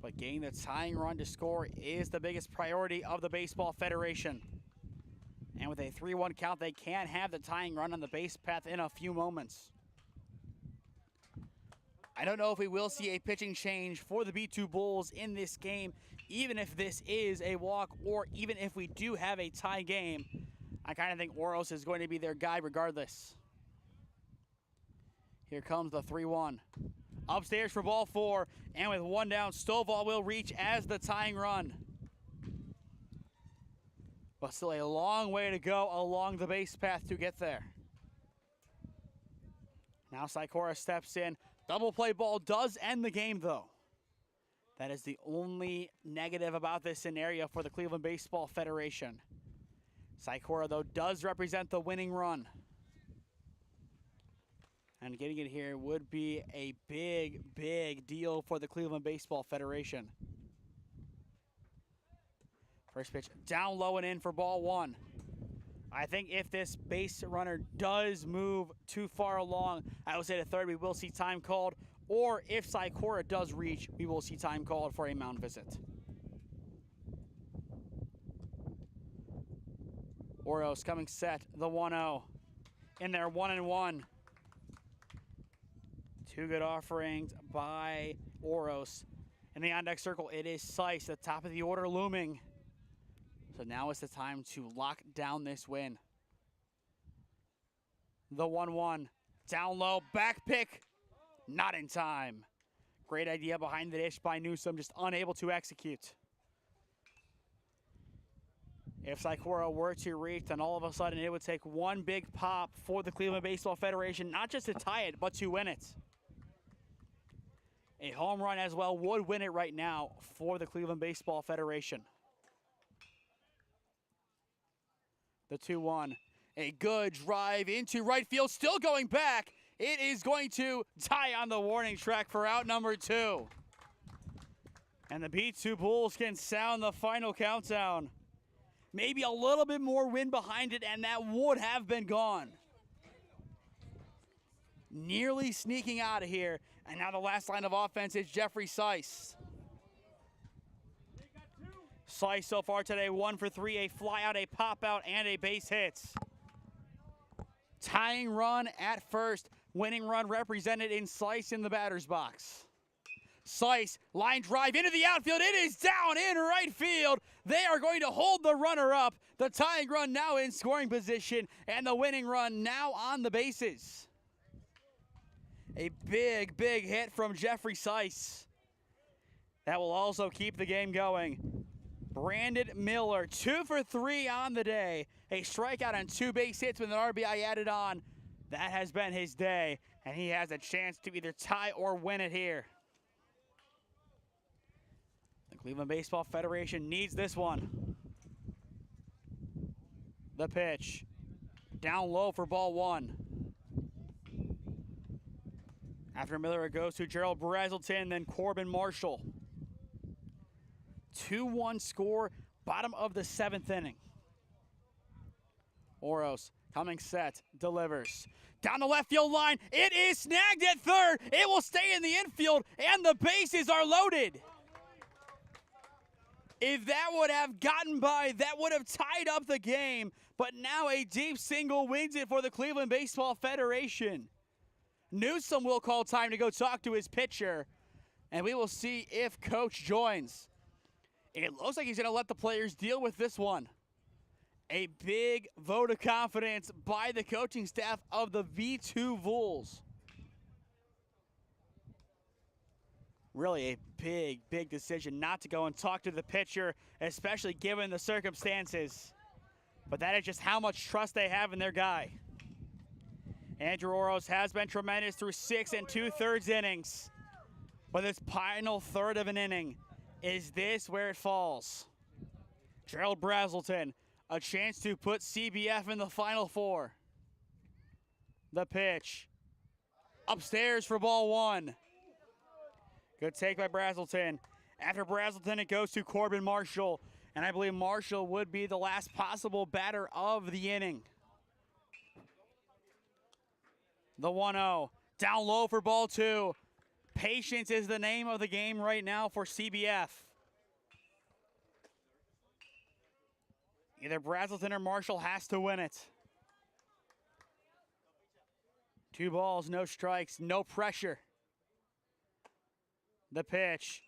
But getting the tying run to score is the biggest priority of the Baseball Federation. And with a 3-1 count, they can have the tying run on the base path in a few moments. I don't know if we will see a pitching change for the B2 Bulls in this game, even if this is a walk or even if we do have a tie game. I kind of think Oros is going to be their guy regardless. Here comes the 3-1. Upstairs for ball 4, and with 1 down, Stovall will reach as the tying run. But still a long way to go along the base path to get there. Now Sikora steps in. Double play ball does end the game, though. That is the only negative about this scenario for the Cleveland Baseball Federation. Sikora, though, does represent the winning run. And getting it here would be a big, big deal for the Cleveland Baseball Federation. First pitch down low and in for ball 1. I think if this base runner does move too far along, I would say to third, we will see time called. Or if Sikora does reach, we will see time called for a mound visit. Oros coming set, the 1-0. In there, 1-1. 2 good offerings by Oros. In the on-deck circle, it is Seiss, the top of the order looming. So now is the time to lock down this win. The 1-1, down low, back pick, not in time. Great idea behind the dish by Newsom, just unable to execute. If Sikora were to reach, then all of a sudden it would take one big pop for the Cleveland Baseball Federation, not just to tie it, but to win it. A home run as well would win it right now for the Cleveland Baseball Federation. The 2-1, a good drive into right field, still going back. It is going to tie on the warning track for out number 2. And the B2 Bulls can sound the final countdown. Maybe a little bit more wind behind it, and that would have been gone. Nearly sneaking out of here. And now the last line of offense is Jeffrey Seiss. Seiss so far today, 1 for 3, a fly out, a pop out, and a base hit. Tying run at first. Winning run represented in Seiss in the batter's box. Seiss, line drive into the outfield. It is down in right field. They are going to hold the runner up. The tying run now in scoring position, and the winning run now on the bases. A big, big hit from Jeffrey Seiss. That will also keep the game going. Brandon Miller, 2 for 3 on the day. A strikeout and 2 base hits with an RBI added on. That has been his day, and he has a chance to either tie or win it here. The Cleveland Baseball Federation needs this one. The pitch. Down low for ball 1. After Miller, it goes to Gerald Brazelton, then Corbin Marshall. 2-1 score, bottom of the 7th inning. Oros coming set, delivers. Down the left field line, it is snagged at third. It will stay in the infield, and the bases are loaded. If that would have gotten by, that would have tied up the game. But now a deep single wins it for the Cleveland Baseball Federation. Newsom will call time to go talk to his pitcher, and we will see if Coach joins. It looks like he's going to let the players deal with this one. A big vote of confidence by the coaching staff of the V2 Bulls. Really a big, big decision not to go and talk to the pitcher, especially given the circumstances. But that is just how much trust they have in their guy. Andrew Oros has been tremendous through 6 2/3 innings. But this final third of an inning, is this where it falls? Gerald Brazelton, a chance to put CBF in the Final Four. The pitch. Upstairs for ball 1. Good take by Brazelton. After Brazelton, it goes to Corbin Marshall. And I believe Marshall would be the last possible batter of the inning. The 1-0. Down low for ball 2. Patience is the name of the game right now for CBF. Either Brazelton or Marshall has to win it. 2 balls, no strikes, no pressure. The pitch.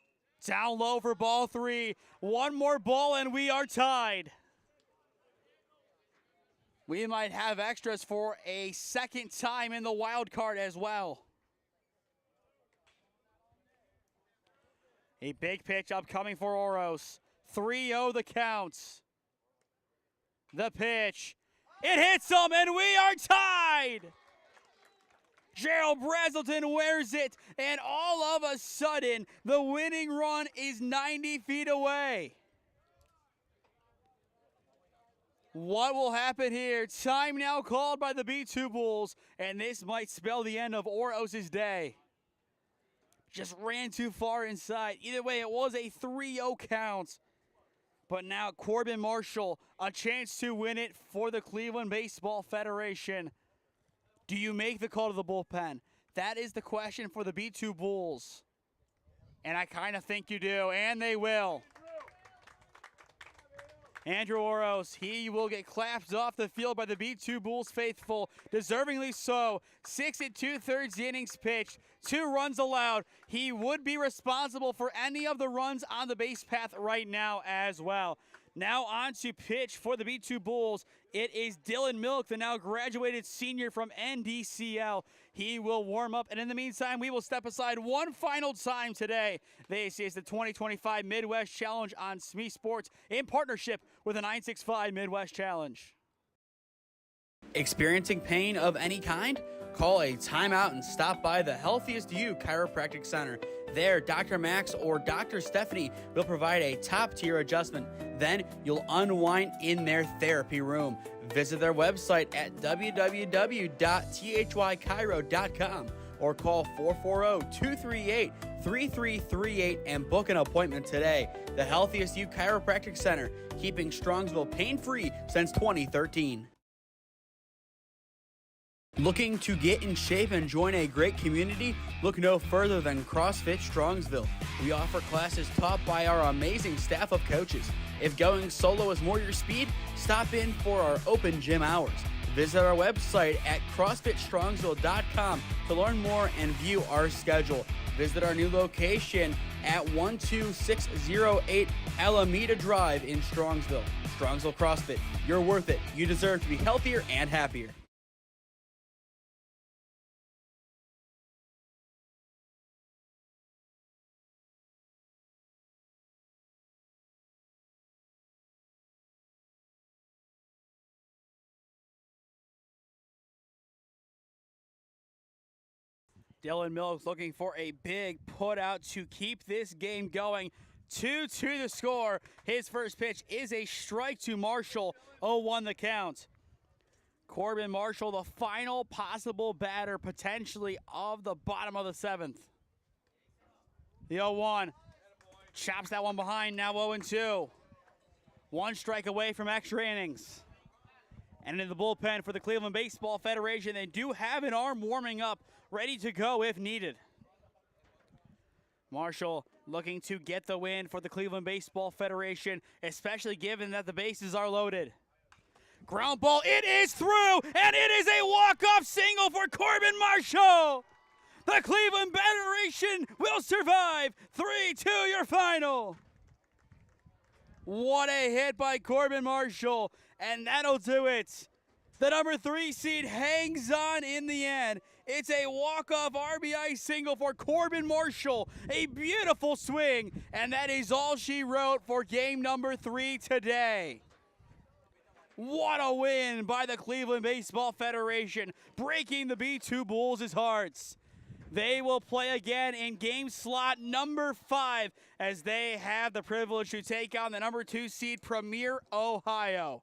Down low for ball 3. One more ball and we are tied. We might have extras for a second time in the wild card as well. A big pitch upcoming for Oros. 3-0 the count. The pitch. It hits him, and we are tied. Gerald Brazelton wears it, and all of a sudden, the winning run is 90 feet away. What will happen here? Time now called by the B2 Bulls, and this might spell the end of Oros' day. Just ran too far inside. Either way, it was a 3-0 count. But now Corbin Marshall, a chance to win it for the Cleveland Baseball Federation. Do you make the call to the bullpen? That is the question for the B2 Bulls. And I kind of think you do, and they will. Andrew Oros, he will get clapped off the field by the B2 Bulls faithful, deservingly so. 6 2/3 innings pitched, 2 runs allowed. He would be responsible for any of the runs on the base path right now as well. Now on to pitch for the B2 Bulls. It is Dylan Milk, the now graduated senior from NDCL. He will warm up, and in the meantime, we will step aside one final time today. This is the 2025 Midwest Challenge on SmeeSports in partnership with the 965 Midwest Challenge. Experiencing pain of any kind? Call a timeout and stop by the Healthiest You Chiropractic Center. There, Dr. Max or Dr. Stephanie will provide a top-tier adjustment. Then you'll unwind in their therapy room. Visit their website at www.thychiro.com or call 440-238-3338 and book an appointment today. The Healthiest You Chiropractic Center, keeping Strongsville pain-free since 2013. Looking to get in shape and join a great community? Look no further than CrossFit Strongsville. We offer classes taught by our amazing staff of coaches. If going solo is more your speed, stop in for our open gym hours. Visit our website at CrossFitStrongsville.com to learn more and view our schedule. Visit our new location at 12608 Alameda Drive in Strongsville. Strongsville CrossFit, you're worth it. You deserve to be healthier and happier. Dylan Mills looking for a big put out to keep this game going. 2-2 the score. His first pitch is a strike to Marshall. 0-1 the count. Corbin Marshall, the final possible batter potentially of the bottom of the 7th. The 0-1. Chops that one behind, now 0-2. 1 strike away from extra innings. And in the bullpen for the Cleveland Baseball Federation, they do have an arm warming up, ready to go if needed. Marshall looking to get the win for the Cleveland Baseball Federation, especially given that the bases are loaded. Ground ball, it is through, and it is a walk-off single for Corbin Marshall. The Cleveland Federation will survive. 3-2 your final. What a hit by Corbin Marshall, and that'll do it. The number 3 seed hangs on in the end. It's a walk-off RBI single for Corbin Marshall. A beautiful swing, and that is all she wrote for game number 3 today. What a win by the Cleveland Baseball Federation, breaking the B2 Bulls' hearts. They will play again in game slot number 5 as they have the privilege to take on the number 2 seed Premier, Ohio.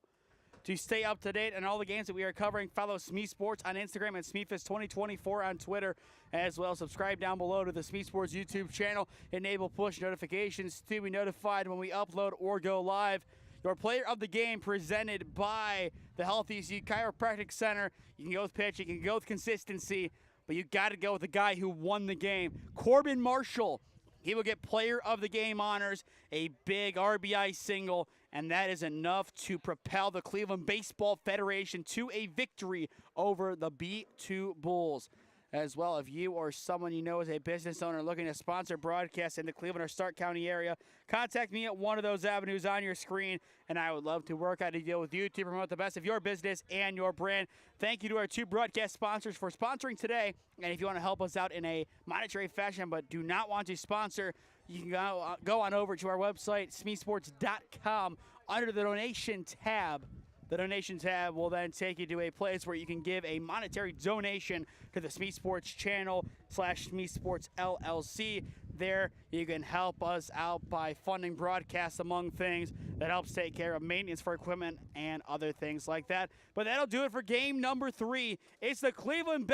To stay up to date on all the games that we are covering, follow SmeeSports on Instagram and SmeeFist2024 on Twitter. As well, subscribe down below to the SmeeSports YouTube channel. Enable push notifications to be notified when we upload or go live. Your player of the game presented by the Healthiest You Chiropractic Center. You can go with pitch, you can go with consistency, but you got to go with the guy who won the game. Corbin Marshall, he will get player of the game honors, a big RBI single, and that is enough to propel the Cleveland Baseball Federation to a victory over the B2 Bulls. As well, if you or someone you know is a business owner looking to sponsor broadcasts in the Cleveland or Stark County area, contact me at one of those avenues on your screen, and I would love to work out a deal with you to promote the best of your business and your brand. Thank you to our 2 broadcast sponsors for sponsoring today, and if you want to help us out in a monetary fashion but do not want to sponsor, you can go on over to our website, SmeeSports.com, under the donation tab. The donation tab will then take you to a place where you can give a monetary donation to the SmeeSports channel / SmeeSports LLC. There, you can help us out by funding broadcasts, among things. That helps take care of maintenance for equipment and other things like that. But that'll do it for game number 3. It's the Cleveland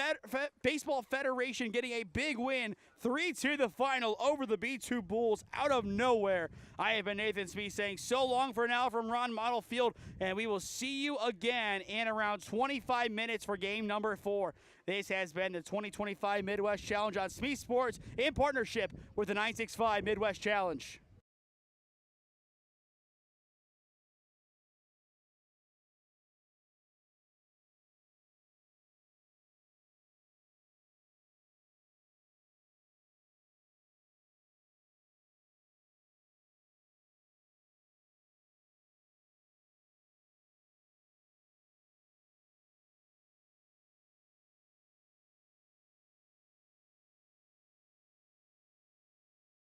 Baseball Federation getting a big win, 3-2 the final over the B2 Bulls out of nowhere. I have been Nathan Smee saying so long for now from Ron Mottl Field, and we will see you again in around 25 minutes for game number 4. This has been the 2025 Midwest Challenge on SmeeSports in partnership with the 965 Midwest Challenge.